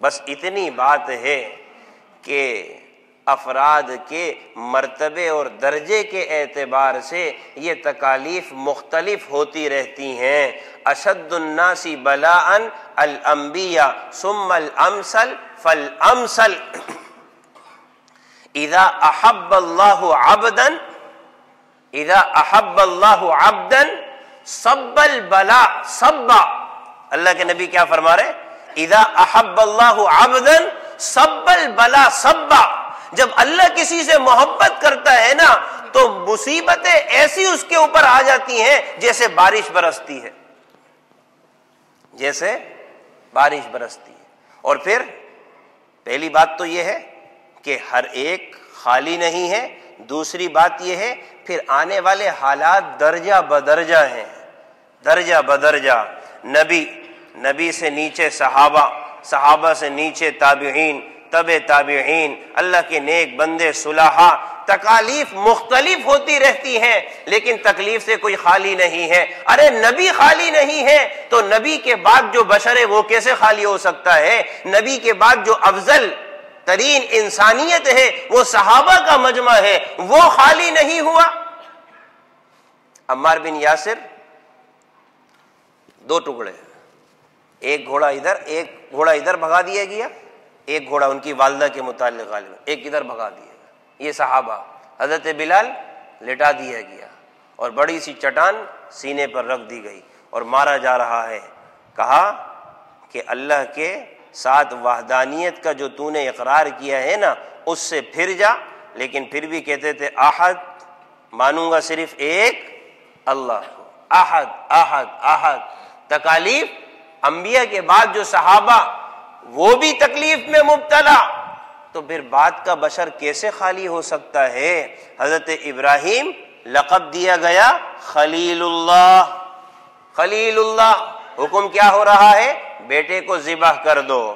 بس اتنی بات ہے کہ افراد کے مرتبے اور درجے کے اعتبار سے یہ تکالیف مختلف ہوتی رہتی ہیں۔ اشد الناس بلاء الانبیاء ثم الامثل فالامثل۔ اذا احب اللہ عبدا صب البلاء صبا۔ اللہ کے نبی کیا فرما رہے؟ اذا احب اللہ عبدا صب البلاء صبا۔ جب اللہ کسی سے محبت کرتا ہے نا تو مصیبتیں ایسی اس کے اوپر آ جاتی ہیں جیسے بارش برستی ہے، جیسے بارش برستی ہے۔ اور پھر پہلی بات تو یہ ہے کہ ہر ایک خالی نہیں ہے، دوسری بات یہ ہے پھر آنے والے حالات درجہ بدرجہ ہیں، درجہ بدرجہ۔ نبی سے نیچے صحابہ، صحابہ سے نیچے تابعین، تبع تابعین، اللہ کے نیک بندے صلحاء۔ تکالیف مختلف ہوتی رہتی ہیں لیکن تکلیف سے کوئی خالی نہیں ہے۔ ارے نبی خالی نہیں ہے تو نبی کے بعد جو بشر ہے وہ کیسے خالی ہو سکتا ہے؟ نبی کے بعد جو افضل ترین انسانیت ہے وہ صحابہ کا مجمع ہے، وہ خالی نہیں ہوا۔ عمار بن یاسر دو ٹکڑے، ایک گھوڑا ادھر بھگا دیا گیا، ایک گھوڑا ان کی والدہ کے متعلق غالب ایک ادھر بھگا دیا گیا، یہ صحابہ۔ حضرت بلال لٹا دیا گیا اور بڑی سی چٹان سینے پر رکھ دی گئی اور مارا جا رہا ہے۔ کہا کہ اللہ کے ساتھ وحدانیت کا جو تو نے اقرار کیا ہے نا اس سے پھر جا، لیکن پھر بھی کہتے تھے احد، مانوں گا صرف ایک اللہ کو، احد احد احد۔ تکالیف انبیاء کے بعد جو صحابہ وہ بھی تکلیف میں مبتلا، تو پھر بات کا بشر کیسے خالی ہو سکتا ہے؟ حضرت ابراہیم لقب دیا گیا خلیل اللہ، خلیل اللہ۔ حکم کیا ہو رہا ہے؟ بیٹے کو ذبح کر دو۔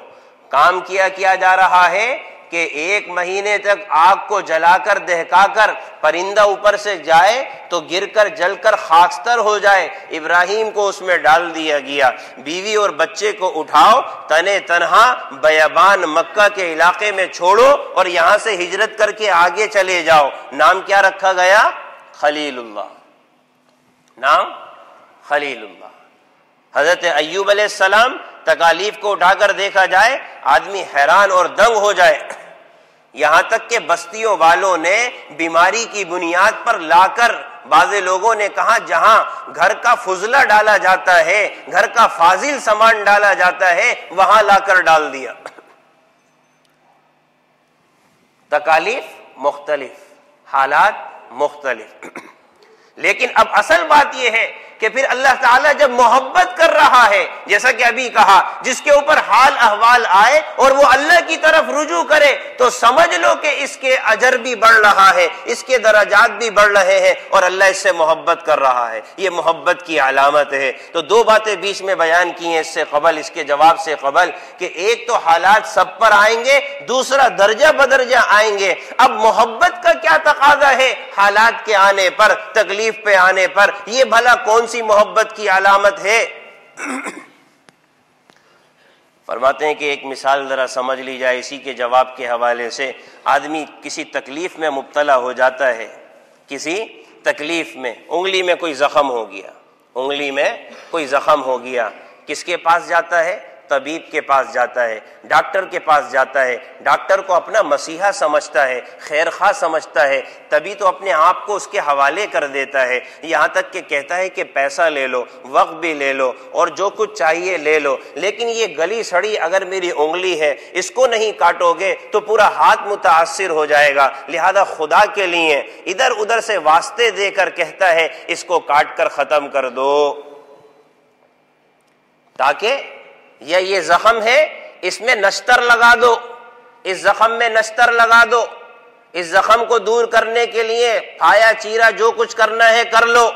کام کیا جا رہا ہے کہ 1 مہینے تک آگ کو جلا کر دہکا کر پرندہ اوپر سے جائے تو گر کر جل کر خاکستر ہو جائے۔ ابراہیم کو اس میں ڈال دیا گیا، بیوی اور بچے کو اٹھاؤ، تنے تنہا بیابان مکہ کے علاقے میں چھوڑو اور یہاں سے ہجرت کر کے آگے چلے جاؤ۔ نام کیا رکھا گیا؟ خلیل اللہ۔ نام خلیل اللہ۔ حضرت ایوب علیہ السلام، تکالیف کو اٹھا کر دیکھا جائے آدمی حیران اور دنگ ہو جائے، یہاں تک کہ بستیوں والوں نے بیماری کی بنیاد پر لا کر، بعض لوگوں نے کہا جہاں گھر کا فضلہ ڈالا جاتا ہے، گھر کا فاضل سامان ڈالا جاتا ہے، وہاں لا کر ڈال دیا۔ تکالیف مختلف، حالات مختلف، لیکن اب اصل بات یہ ہے کہ پھر اللہ تعالیٰ جب محبت کر رہا ہے، جیسا کہ ابھی کہا، جس کے اوپر حال احوال آئے اور وہ اللہ کی طرف رجوع کرے تو سمجھ لو کہ اس کے اجر بھی بڑھ رہا ہے، اس کے درجات بھی بڑھ رہے ہیں اور اللہ اس سے محبت کر رہا ہے۔ یہ محبت کی علامت ہے۔ تو 2 باتیں بیچ میں بیان کی ہیں اس سے قبل، اس کے جواب سے قبل، کہ ایک تو حالات سب پر آئیں گے، دوسرا درجہ بدرجہ آئیں گے۔ اب محبت کا کیا تقاضا ہے حالات کے آنے پر، تکلیف پہ آنے پر؟ یہ بھلا کون سی محبت کی علامت ہے؟ فرماتے ہیں کہ ایک مثال ذرا سمجھ لی جائے اسی کے جواب کے حوالے سے۔ آدمی کسی تکلیف میں مبتلا ہو جاتا ہے، کسی تکلیف میں، انگلی میں کوئی زخم ہو گیا، انگلی میں کوئی زخم ہو گیا، کس کے پاس جاتا ہے؟ طبیب کے پاس جاتا ہے، ڈاکٹر کے پاس جاتا ہے۔ ڈاکٹر کو اپنا مسیحا سمجھتا ہے، خیر خواہ سمجھتا ہے، تبھی تو اپنے آپ کو اس کے حوالے کر دیتا ہے، یہاں تک کہ کہتا ہے کہ پیسہ لے لو، وقت بھی لے لو اور جو کچھ چاہیے لے لو، لیکن یہ گلی سڑی اگر میری انگلی ہے، اس کو نہیں کاٹو گے تو پورا ہاتھ متاثر ہو جائے گا، لہذا خدا کے لیے ادھر ادھر سے واسطے دے کر کہتا ہے اس کو کاٹ کر ختم کر دو، تاکہ یہ زخم ہے اس میں نشتر لگا دو، اس زخم میں نشتر لگا دو، اس زخم کو دور کرنے کے لیے پھایا چیرا جو کچھ کرنا ہے کر لو،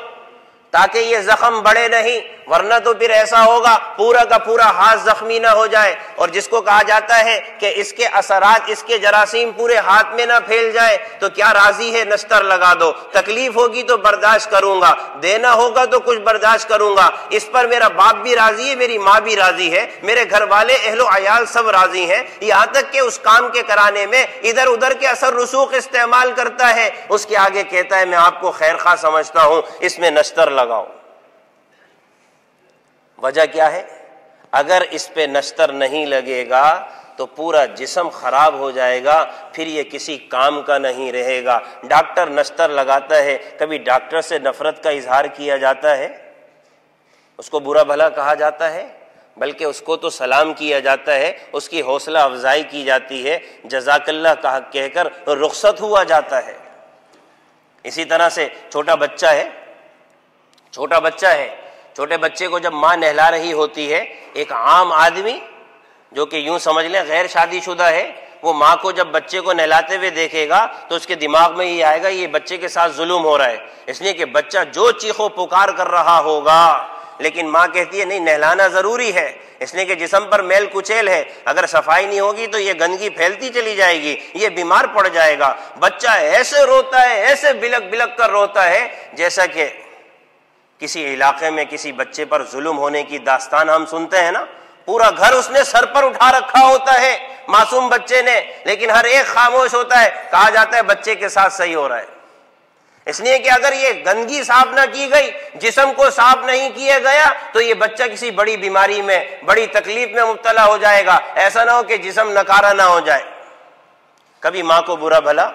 تاکہ یہ زخم بڑھے نہیں، ورنہ تو پھر ایسا ہوگا پورا کا پورا ہاتھ زخمی نہ ہو جائے، اور جس کو کہا جاتا ہے کہ اس کے اثرات، اس کے جراثیم پورے ہاتھ میں نہ پھیل جائے تو کیا راضی ہے؟ نشتر لگا دو، تکلیف ہوگی تو برداشت کروں گا، دینا ہوگا تو کچھ برداشت کروں گا، اس پر میرا باپ بھی راضی ہے، میری ماں بھی راضی ہے، میرے گھر والے اہل و عیال سب راضی ہیں، یہاں تک کہ اس کام کے کرانے میں ادھر ادھر کے اثر رسوخ استعمال کرتا ہے، اس کے آگے کہتا ہے میں آپ کو خیر خواہ سمجھتا ہوں، اس میں نشتر لگاؤ۔ وجہ کیا ہے؟ اگر اس پہ نشتر نہیں لگے گا تو پورا جسم خراب ہو جائے گا، پھر یہ کسی کام کا نہیں رہے گا۔ ڈاکٹر نشتر لگاتا ہے، کبھی ڈاکٹر سے نفرت کا اظہار کیا جاتا ہے، اس کو برا بھلا کہا جاتا ہے، بلکہ اس کو تو سلام کیا جاتا ہے، اس کی حوصلہ افزائی کی جاتی ہے، جزاک اللہ کہہ کر رخصت ہوا جاتا ہے۔ اسی طرح سے چھوٹا بچہ ہے، چھوٹے بچے کو جب ماں نہلا رہی ہوتی ہے، ایک عام آدمی جو کہ یوں سمجھ لیں غیر شادی شدہ ہے، وہ ماں کو جب بچے کو نہلاتے ہوئے دیکھے گا تو اس کے دماغ میں یہ آئے گا یہ بچے کے ساتھ ظلم ہو رہا ہے، اس لیے کہ بچہ جو چیخو پکار کر رہا ہوگا، لیکن ماں کہتی ہے نہیں، نہلانا ضروری ہے، اس لیے کہ جسم پر میل کچیل ہے، اگر صفائی نہیں ہوگی تو یہ گندگی پھیلتی چلی جائے گی، یہ بیمار پڑ جائے گا۔ بچہ ایسے روتا ہے، ایسے بلک بلک کر روتا ہے جیسا کہ کسی علاقے میں کسی بچے پر ظلم ہونے کی داستان ہم سنتے ہیں نا، پورا گھر اس نے سر پر اٹھا رکھا ہوتا ہے معصوم بچے نے، لیکن ہر ایک خاموش ہوتا ہے، کہا جاتا ہے بچے کے ساتھ صحیح ہو رہا ہے، اس لیے کہ اگر یہ گندگی صاف نہ کی گئی، جسم کو صاف نہیں کیا گیا تو یہ بچہ کسی بڑی بیماری میں، بڑی تکلیف میں مبتلا ہو جائے گا، ایسا نہ ہو کہ جسم نکارا نہ ہو جائے۔ کبھی ماں کو برا بھلا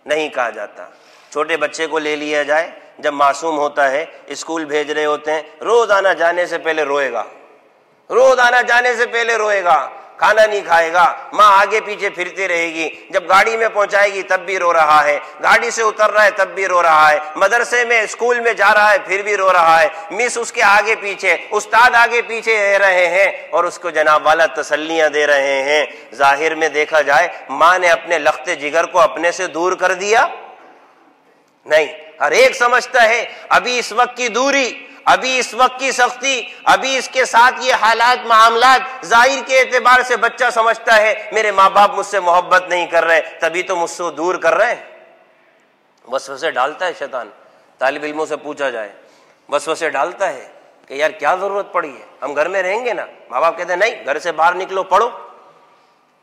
نہیں کہا جاتا۔ چھوٹے بچے کو لے لیا جائے، جب معصوم ہوتا ہے، اسکول بھیج رہے ہوتے ہیں، روزانہ جانے سے پہلے روئے گا، کھانا نہیں کھائے گا، ماں آگے پیچھے پھرتی رہے گی، جب گاڑی میں پہنچائے گی تب بھی رو رہا ہے، گاڑی سے اتر رہا ہے تب بھی رو رہا ہے، مدرسے میں اسکول میں جا رہا ہے پھر بھی رو رہا ہے، مس اس کے آگے پیچھے، استاد آگے پیچھے رہ رہے ہیں اور اس کو جناب والا تسلیاں دے رہے ہیں۔ ظاہر میں دیکھا جائے ماں نے اپنے لخت جگر کو اپنے سے دور کر دیا نہیں، ہر ایک سمجھتا ہے ابھی اس وقت کی دوری، ابھی اس وقت کی سختی، ابھی اس کے ساتھ یہ حالات معاملات ظاہر کے اعتبار سے بچہ سمجھتا ہے میرے ماں باپ مجھ سے محبت نہیں کر رہے، تبھی تو مجھ سے دور کر رہے ہیں۔ وسوسے ڈالتا ہے شیطان، طالب علموں سے پوچھا جائے، وسوسے ڈالتا ہے کہ یار کیا ضرورت پڑی ہے، ہم گھر میں رہیں گے نا۔ ماں باپ کہتے ہیں نہیں، گھر سے باہر نکلو، پڑھو۔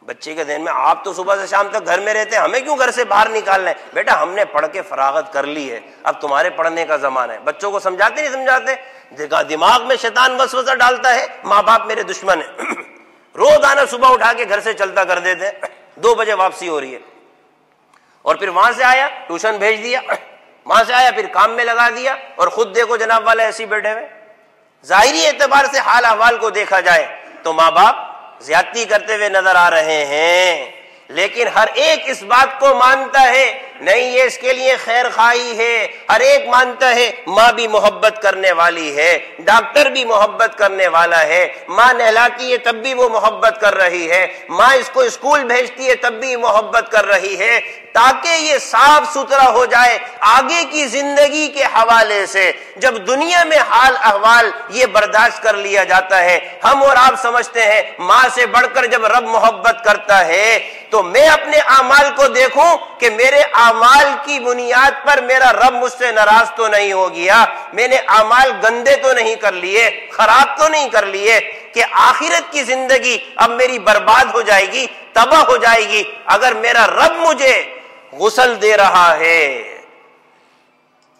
بچے کے ذہن میں آپ تو صبح سے شام تک گھر میں رہتے ہیں، ہمیں کیوں گھر سے باہر نکالنا ہے؟ بیٹا ہم نے پڑھ کے فراغت کر لی ہے، اب تمہارے پڑھنے کا زمانہ ہے۔ بچوں کو سمجھاتے نہیں سمجھاتے، دماغ میں شیطان وسوسہ ڈالتا ہے ماں باپ میرے دشمن ہیں، روزانہ صبح اٹھا کے گھر سے چلتا کر دیتے ہیں، 2 بجے واپسی ہو رہی ہے، اور پھر وہاں سے آیا ٹیوشن بھیج دیا، وہاں سے آیا پھر کام میں لگا دیا، اور خود دیکھو جناب والا ایسے بیٹھے ہوئے۔ ظاہری اعتبار سے حال احوال کو دیکھا جائے تو ماں باپ زیادتی کرتے ہوئے نظر آ رہے ہیں، لیکن ہر ایک اس بات کو مانتا ہے نہیں یہ اس کے لیے خیر خواہی ہے، ہر ایک مانتا ہے ماں بھی محبت کرنے والی ہے، ڈاکٹر بھی محبت کرنے والا ہے، ماں نہلاتی ہے تب بھی وہ محبت کر رہی ہے، ماں اس کو اسکول بھیجتی ہے تب بھی محبت کر رہی ہے، تاکہ یہ صاف ستھرا ہو جائے آگے کی زندگی کے حوالے سے۔ جب دنیا میں حال احوال یہ برداشت کر لیا جاتا ہے، ہم اور آپ سمجھتے ہیں ماں سے بڑھ کر جب رب محبت کرتا ہے تو میں اپنے اعمال کو دیکھوں کہ میرے اعمال کی بنیاد پر میرا رب مجھ سے ناراض تو نہیں ہو گیا، میں نے اعمال گندے تو نہیں کر لیے، خراب تو نہیں کر لیے کہ آخرت کی زندگی اب میری برباد ہو جائے گی، تباہ ہو جائے گی اگر میرا رب مجھے غسل دے رہا ہے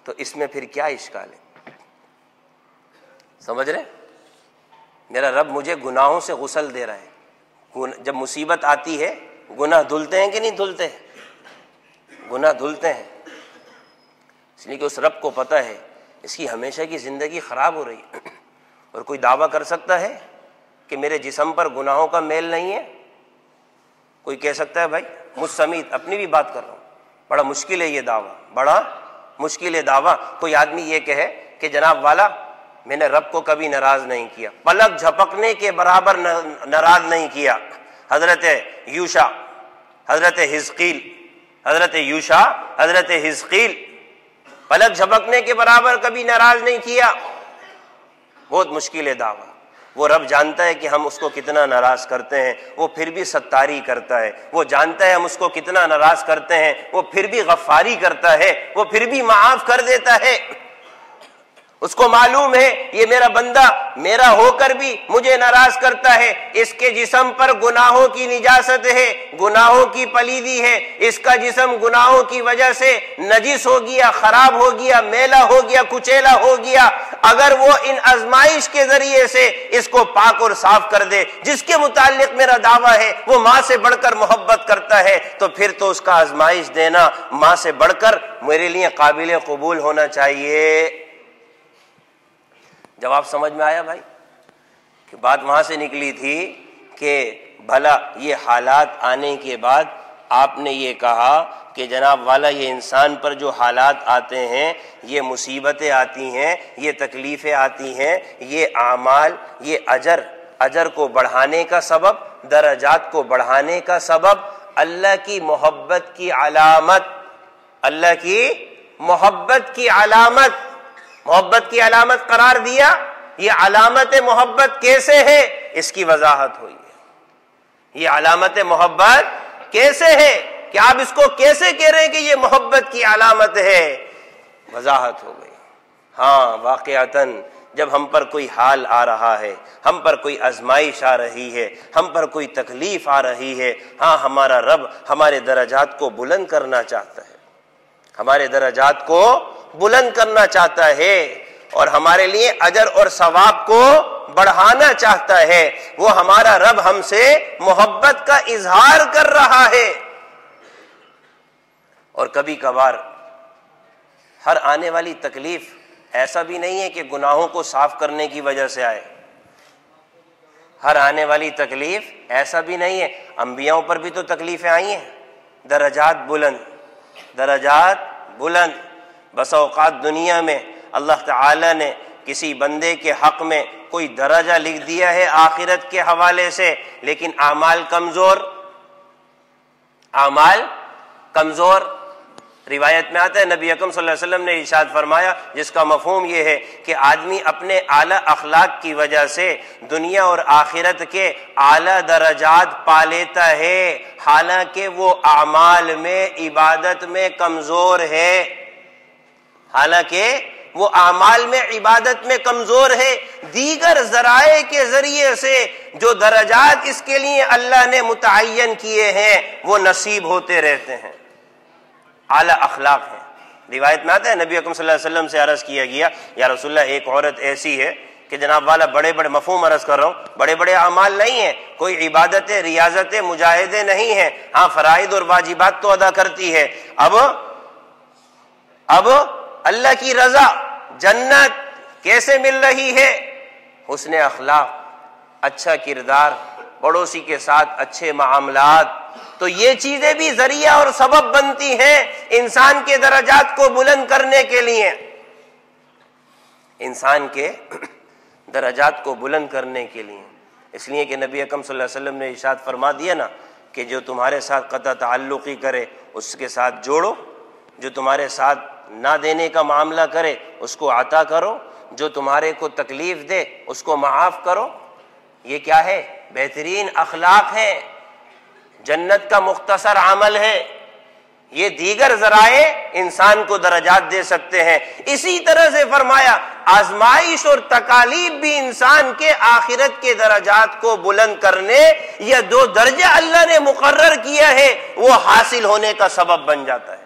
تو اس میں پھر کیا اشکال ہے؟ سمجھ رہے؟ میرا رب مجھے گناہوں سے غسل دے رہا ہے۔ جب مصیبت آتی ہے گناہ دھلتے ہیں کہ نہیں دھلتے؟ گناہ دھلتے ہیں، اس لیے کہ اس رب کو پتہ ہے اس کی ہمیشہ کی زندگی خراب ہو رہی ہے۔ اور کوئی دعویٰ کر سکتا ہے کہ میرے جسم پر گناہوں کا میل نہیں ہے؟ کوئی کہہ سکتا ہے؟ بھائی مجھ سمیت اپنی بھی بات کر رہا ہوں، بڑا مشکل ہے یہ دعویٰ، بڑا مشکل ہے دعویٰ۔ کوئی آدمی یہ کہے کہ جناب والا میں نے رب کو کبھی ناراض نہیں کیا، پلک جھپکنے کے برابر ناراض نہیں کیا۔ حضرت یوشع، حضرت حزقیل، حضرت یوشع، حضرت حزقیل پلک جھپکنے کے برابر کبھی ناراض نہیں کیا۔ بہت مشکل ہے دعویٰ۔ وہ رب جانتا ہے کہ ہم اس کو کتنا ناراض کرتے ہیں، وہ پھر بھی ستاری کرتا ہے۔ وہ جانتا ہے ہم اس کو کتنا ناراض کرتے ہیں، وہ پھر بھی غفاری کرتا ہے، وہ پھر بھی معاف کر دیتا ہے۔ اس کو معلوم ہے یہ میرا بندہ میرا ہو کر بھی مجھے ناراض کرتا ہے، اس کے جسم پر گناہوں کی نجاست ہے، گناہوں کی پلیدی ہے، اس کا جسم گناہوں کی وجہ سے نجس ہو گیا، خراب ہو گیا، میلا ہو گیا، کچیلا ہو گیا۔ اگر وہ ان آزمائش کے ذریعے سے اس کو پاک اور صاف کر دے، جس کے متعلق میرا دعویٰ ہے وہ ماں سے بڑھ کر محبت کرتا ہے، تو پھر تو اس کا آزمائش دینا ماں سے بڑھ کر میرے لیے قابل قبول ہونا چاہیے۔ جواب سمجھ میں آیا بھائی؟ کہ بات وہاں سے نکلی تھی کہ بھلا یہ حالات آنے کے بعد آپ نے یہ کہا کہ جناب والا یہ انسان پر جو حالات آتے ہیں، یہ مصیبتیں آتی ہیں، یہ تکلیفیں آتی ہیں، یہ اعمال، یہ اجر کو بڑھانے کا سبب، درجات کو بڑھانے کا سبب، اللہ کی محبت کی علامت، اللہ کی محبت کی علامت، محبت کی علامت قرار دیا۔ یہ علامت محبت کیسے ہے اس کی وضاحت ہوئی ہے۔ یہ علامت محبت کیسے ہے کہ آپ اس کو کیسے کہہ رہے ہیں کہ یہ محبت کی علامت ہے، وضاحت ہو گئی۔ ہاں واقعتاً جب ہم پر کوئی حال آ رہا ہے، ہم پر کوئی آزمائش آ رہی ہے، ہم پر کوئی تکلیف آ رہی ہے، ہاں ہمارا رب ہمارے درجات کو بلند کرنا چاہتا ہے، ہمارے درجات کو بلند کرنا چاہتا ہے اور ہمارے لیے اجر اور ثواب کو بڑھانا چاہتا ہے۔ وہ ہمارا رب ہم سے محبت کا اظہار کر رہا ہے۔ اور کبھی کبھار ہر آنے والی تکلیف ایسا بھی نہیں ہے کہ گناہوں کو صاف کرنے کی وجہ سے آئے، ہر آنے والی تکلیف ایسا بھی نہیں ہے۔ انبیاءوں پر بھی تو تکلیفیں آئی ہیں، درجات بلند، درجات بلند۔ بس اوقات دنیا میں اللہ تعالی نے کسی بندے کے حق میں کوئی درجہ لکھ دیا ہے آخرت کے حوالے سے، لیکن اعمال کمزور، اعمال کمزور۔ روایت میں آتا ہے نبی اکرم صلی اللہ علیہ وسلم نے ارشاد فرمایا، جس کا مفہوم یہ ہے کہ آدمی اپنے اعلیٰ اخلاق کی وجہ سے دنیا اور آخرت کے اعلیٰ درجات پا لیتا ہے، حالانکہ وہ اعمال میں، عبادت میں کمزور ہے، حالانکہ وہ اعمال میں، عبادت میں کمزور ہے۔ دیگر ذرائع کے ذریعے سے جو درجات اس کے لیے اللہ نے متعین کیے ہیں وہ نصیب ہوتے رہتے ہیں، اعلیٰ اخلاق ہیں۔ روایت میں آتا ہے نبی اکرم صلی اللہ علیہ وسلم سے عرض کیا گیا، یا رسول اللہ ایک عورت ایسی ہے کہ جناب والا بڑے بڑے، مفہوم عرض کر رہا ہوں، بڑے بڑے اعمال نہیں ہیں، کوئی عبادتیں، ریاضتیں، مجاہدے نہیں ہیں، ہاں فرائض اور واجبات تو ادا کرتی ہے۔ اب اللہ کی رضا، جنت کیسے مل رہی ہے؟ حسن اخلاق، اچھا کردار، پڑوسی کے ساتھ اچھے معاملات، تو یہ چیزیں بھی ذریعہ اور سبب بنتی ہیں انسان کے درجات کو بلند کرنے کے لیے، انسان کے درجات کو بلند کرنے کے لیے۔ اس لیے کہ نبی اکرم صلی اللہ علیہ وسلم نے ارشاد فرما دیا نا کہ جو تمہارے ساتھ قطع تعلقی کرے اس کے ساتھ جوڑو، جو تمہارے ساتھ نہ دینے کا معاملہ کرے اس کو عطا کرو، جو تمہارے کو تکلیف دے اس کو معاف کرو۔ یہ کیا ہے؟ بہترین اخلاق ہے، جنت کا مختصر عمل ہے۔ یہ دیگر ذرائع انسان کو درجات دے سکتے ہیں۔ اسی طرح سے فرمایا آزمائش اور تکالیف بھی انسان کے آخرت کے درجات کو بلند کرنے، یا جو درجہ اللہ نے مقرر کیا ہے وہ حاصل ہونے کا سبب بن جاتا ہے۔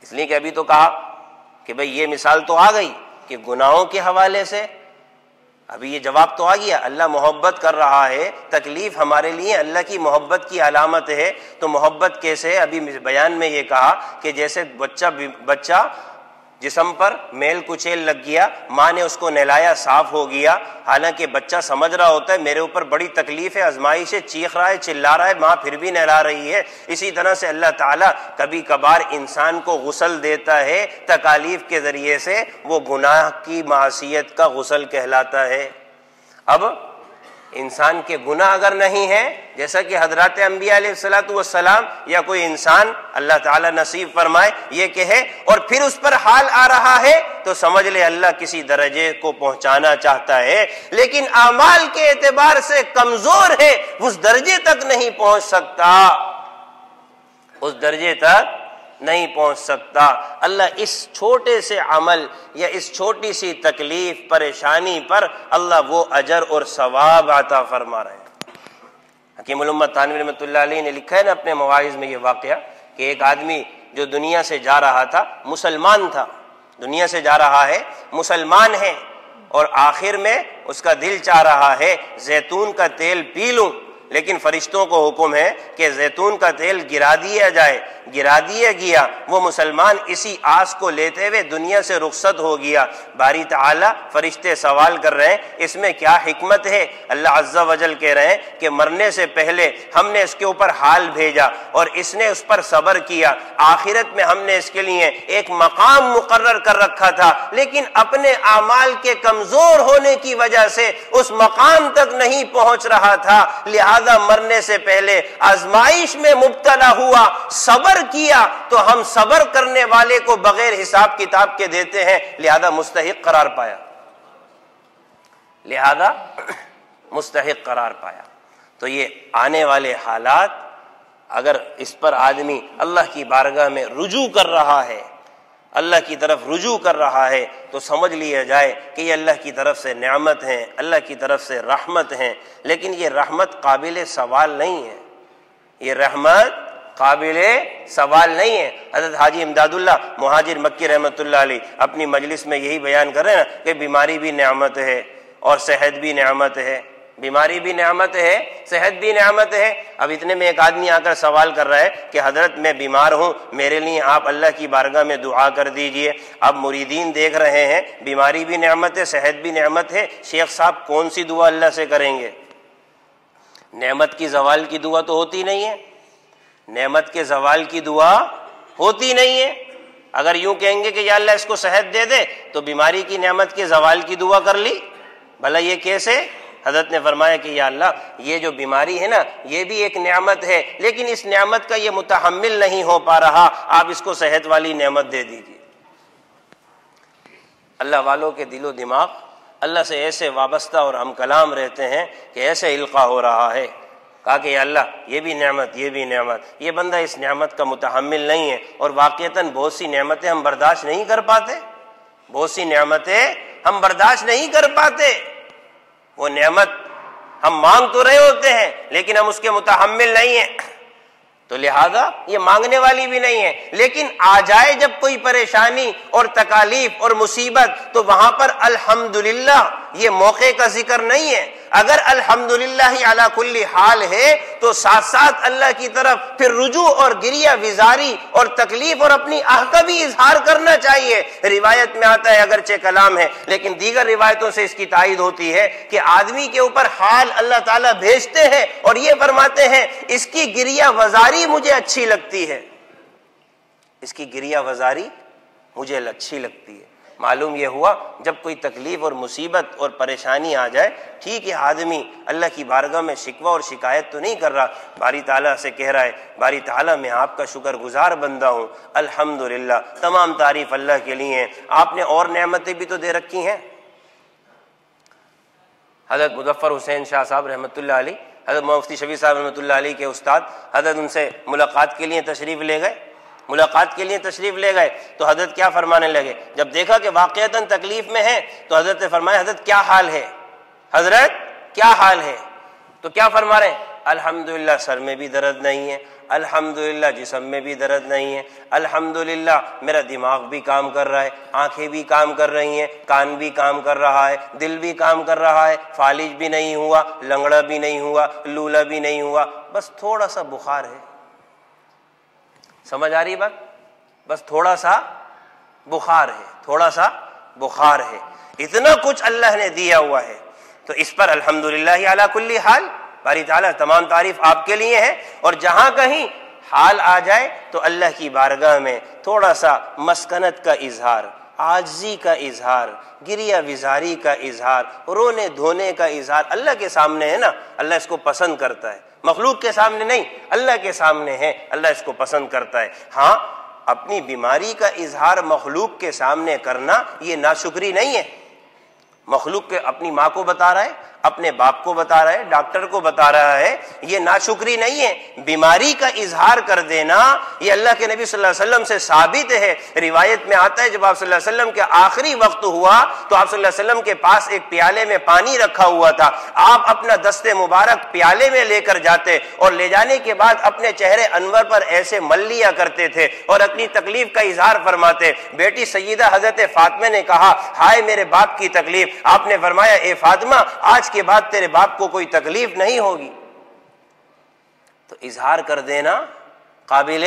اس لیے کہ ابھی تو کہا کہ بھئی یہ مثال تو آ گئی کہ گناہوں کے حوالے سے، ابھی یہ جواب تو آ گیا، اللہ محبت کر رہا ہے، تکلیف ہمارے لیے اللہ کی محبت کی علامت ہے۔ تو محبت کیسے ہے؟ ابھی بیان میں یہ کہا کہ جیسے بچہ جسم پر میل کچیل لگ گیا، ماں نے اس کو نہلایا، صاف ہو گیا، حالانکہ بچہ سمجھ رہا ہوتا ہے میرے اوپر بڑی تکلیف ہے، آزمائش ہے، چیخ رہا ہے، چلا رہا ہے، ماں پھر بھی نہلا رہی ہے۔ اسی طرح سے اللہ تعالیٰ کبھی کبھار انسان کو غسل دیتا ہے تکالیف کے ذریعے سے، وہ گناہ کی معصیت کا غسل کہلاتا ہے۔ اب انسان کے گناہ اگر نہیں ہیں، جیسا کہ حضرات انبیاء علیہ الصلوۃ والسلام یا کوئی انسان اللہ تعالیٰ نصیب فرمائے یہ کہے اور پھر اس پر حال آ رہا ہے، تو سمجھ لے اللہ کسی درجے کو پہنچانا چاہتا ہے، لیکن اعمال کے اعتبار سے کمزور ہے، اس درجے تک نہیں پہنچ سکتا، اس درجے تک نہیں پہنچ سکتا۔ اللہ اس چھوٹے سے عمل یا اس چھوٹی سی تکلیف، پریشانی پر اللہ وہ اجر اور ثواب عطا فرما رہے ہیں۔ حکیم الامت تھانوی رحمۃ اللہ علیہ نے لکھا ہے نا اپنے مواعظ میں یہ واقعہ کہ ایک آدمی جو دنیا سے جا رہا تھا، مسلمان تھا، دنیا سے جا رہا ہے، مسلمان ہے، اور آخر میں اس کا دل چاہ رہا ہے زیتون کا تیل پی لوں، لیکن فرشتوں کو حکم ہے کہ زیتون کا تیل گرا دیا جائے، گرا دیا گیا۔ وہ مسلمان اسی آس کو لیتے ہوئے دنیا سے رخصت ہو گیا۔ باری تعالیٰ فرشتے سوال کر رہے ہیں اس میں کیا حکمت ہے؟ اللہ عز و جل کہہ رہے ہیں کہ مرنے سے پہلے ہم نے اس کے اوپر حال بھیجا اور اس نے اس پر صبر کیا، آخرت میں ہم نے اس کے لیے ایک مقام مقرر کر رکھا تھا، لیکن اپنے اعمال کے کمزور ہونے کی وجہ سے اس مقام تک نہیں پہنچ رہا تھا، لہذا مرنے سے پہلے آزمائش میں مبتلا ہوا، صبر کیا، تو ہم صبر کرنے والے کو بغیر حساب کتاب کے دیتے ہیں، لہذا مستحق قرار پایا، لہذا مستحق قرار پایا۔ تو یہ آنے والے حالات اگر اس پر آدمی اللہ کی بارگاہ میں رجوع کر رہا ہے، اللہ کی طرف رجوع کر رہا ہے، تو سمجھ لیا جائے کہ یہ اللہ کی طرف سے نعمت ہیں، اللہ کی طرف سے رحمت ہیں، لیکن یہ رحمت قابل سوال نہیں ہے، یہ رحمت قابل سوال نہیں ہے۔ حضرت حاجی امداد اللہ مہاجر مکی رحمۃ اللہ علیہ اپنی مجلس میں یہی بیان کر رہے ہیں کہ بیماری بھی نعمت ہے اور صحت بھی نعمت ہے، بیماری بھی نعمت ہے، صحت بھی نعمت ہے۔ اب اتنے میں ایک آدمی آ کر سوال کر رہا ہے کہ حضرت میں بیمار ہوں، میرے لیے آپ اللہ کی بارگاہ میں دعا کر دیجئے۔ اب مریدین دیکھ رہے ہیں بیماری بھی نعمت ہے، صحت بھی نعمت ہے، شیخ صاحب کون سی دعا اللہ سے کریں گے؟ نعمت کی زوال کی دعا تو ہوتی نہیں ہے، نعمت کے زوال کی دعا ہوتی نہیں ہے۔ اگر یوں کہیں گے کہ یا اللہ اس کو صحت دے دے تو بیماری کی نعمت کے زوال کی دعا کر لی، بھلا یہ کیسے؟ حضرت نے فرمایا کہ یا اللہ یہ جو بیماری ہے نا یہ بھی ایک نعمت ہے، لیکن اس نعمت کا یہ متحمل نہیں ہو پا رہا، آپ اس کو صحت والی نعمت دے دیجیے۔ اللہ والوں کے دل و دماغ اللہ سے ایسے وابستہ اور ہم کلام رہتے ہیں کہ ایسے القاء ہو رہا ہے۔ کہا کہ یا اللہ یہ بھی نعمت، یہ بھی نعمت، یہ بندہ اس نعمت کا متحمل نہیں ہے، اور واقعتاً بہت سی نعمتیں ہم برداشت نہیں کر پاتے، بہت سی نعمتیں ہم برداشت نہیں کر پاتے۔ وہ نعمت ہم مانگ تو رہے ہوتے ہیں لیکن ہم اس کے متحمل نہیں ہیں، تو لہذا یہ مانگنے والی بھی نہیں ہے۔ لیکن آ جائے جب کوئی پریشانی اور تکالیف اور مصیبت تو وہاں پر الحمدللہ یہ موقع کا ذکر نہیں ہے۔ اگر الحمدللہ علی کل حال ہے تو ساتھ ساتھ اللہ کی طرف پھر رجوع اور گریہ وزاری اور تکلیف اور اپنی آہ کا بھی اظہار کرنا چاہیے۔ روایت میں آتا ہے، اگرچہ کلام ہے لیکن دیگر روایتوں سے اس کی تائید ہوتی ہے کہ آدمی کے اوپر حال اللہ تعالیٰ بھیجتے ہیں اور یہ فرماتے ہیں اس کی گریہ وزاری مجھے اچھی لگتی ہے، اس کی گریہ وزاری مجھے اچھی لگتی ہے۔ معلوم یہ ہوا جب کوئی تکلیف اور مصیبت اور پریشانی آ جائے، ٹھیک ہے آدمی اللہ کی بارگاہ میں شکوہ اور شکایت تو نہیں کر رہا، باری تعالیٰ سے کہہ رہا ہے باری تعالیٰ میں آپ کا شکر گزار بندہ ہوں، الحمدللہ، تمام تعریف اللہ کے لیے ہیں، آپ نے اور نعمتیں بھی تو دے رکھی ہیں۔ حضرت مظفر حسین شاہ صاحب رحمۃ اللہ علیہ، حضرت مفتی شفیع صاحب رحمۃ اللہ علیہ کے استاد، حضرت ان سے ملاقات کے لیے تشریف لے گئے، ملاقات کے لیے تشریف لے گئے تو حضرت کیا فرمانے لگے؟ جب دیکھا کہ واقعتاً تکلیف میں ہے تو حضرت نے فرمایا حضرت کیا حال ہے، حضرت کیا حال ہے؟ تو کیا فرما رہے ہیں؟ الحمدللہ سر میں بھی درد نہیں ہے، الحمدللہ جسم میں بھی درد نہیں ہے، الحمدللہ میرا دماغ بھی کام کر رہا ہے، آنکھیں بھی کام کر رہی ہیں، کان بھی کام کر رہا ہے، دل بھی کام کر رہا ہے، فالج بھی نہیں ہوا، لنگڑا بھی نہیں ہوا، لولا بھی نہیں ہوا، بس تھوڑا سا بخار ہے۔ سمجھ آ رہی بات؟ بس تھوڑا سا بخار ہے، تھوڑا سا بخار ہے، اتنا کچھ اللہ نے دیا ہوا ہے، تو اس پر الحمدللہ علی کل حال، باری تعالیٰ تمام تعریف آپ کے لیے ہے۔ اور جہاں کہیں حال آ جائے تو اللہ کی بارگاہ میں تھوڑا سا مسکنت کا اظہار، عاجزی کا اظہار، گریہ وزاری کا اظہار، رونے دھونے کا اظہار اللہ کے سامنے ہے نا، اللہ اس کو پسند کرتا ہے، مخلوق کے سامنے نہیں، اللہ کے سامنے ہے، اللہ اس کو پسند کرتا ہے۔ ہاں اپنی بیماری کا اظہار مخلوق کے سامنے کرنا یہ ناشکری نہیں ہے۔ مخلوق کے اپنی ماں کو بتا رہا ہے، اپنے باپ کو بتا رہا ہے، ڈاکٹر کو بتا رہا ہے، یہ ناشکری نہیں ہے۔ بیماری کا اظہار کر دینا یہ اللہ کے نبی صلی اللہ علیہ وسلم سے ثابت ہے۔ روایت میں آتا ہے جب آپ صلی اللہ علیہ وسلم کے آخری وقت ہوا تو آپ صلی اللہ علیہ وسلم کے پاس ایک پیالے میں پانی رکھا ہوا تھا، آپ اپنا دست مبارک پیالے میں لے کر جاتے اور لے جانے کے بعد اپنے چہرے انور پر ایسے مل لیا کرتے تھے اور اپنی تکلیف کا اظہار فرماتے۔ بیٹی سیدہ حضرت فاطمہ نے کہا ہائے میرے باپ کی تکلیف، آپ نے فرمایا اے فاطمہ آج کے بعد تیرے باپ کو کوئی تکلیف نہیں ہوگی۔ تو اظہار کر دینا قابل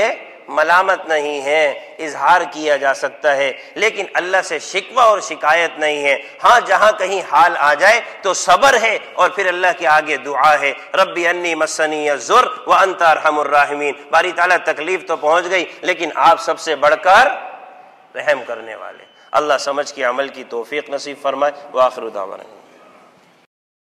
ملامت نہیں ہے، اظہار کیا جا سکتا ہے، لیکن اللہ سے شکوہ اور شکایت نہیں ہے۔ ہاں جہاں کہیں حال آ جائے تو صبر ہے اور پھر اللہ کے آگے دعا ہے، ربی انی مسنی الضر وانت ارحم الراحمین۔ باری تعالیٰ تکلیف تو پہنچ گئی لیکن آپ سب سے بڑھ کر رحم کرنے والے۔ اللہ سمجھ کے عمل کی توفیق نصیب فرمائے۔ وآخر دعوانا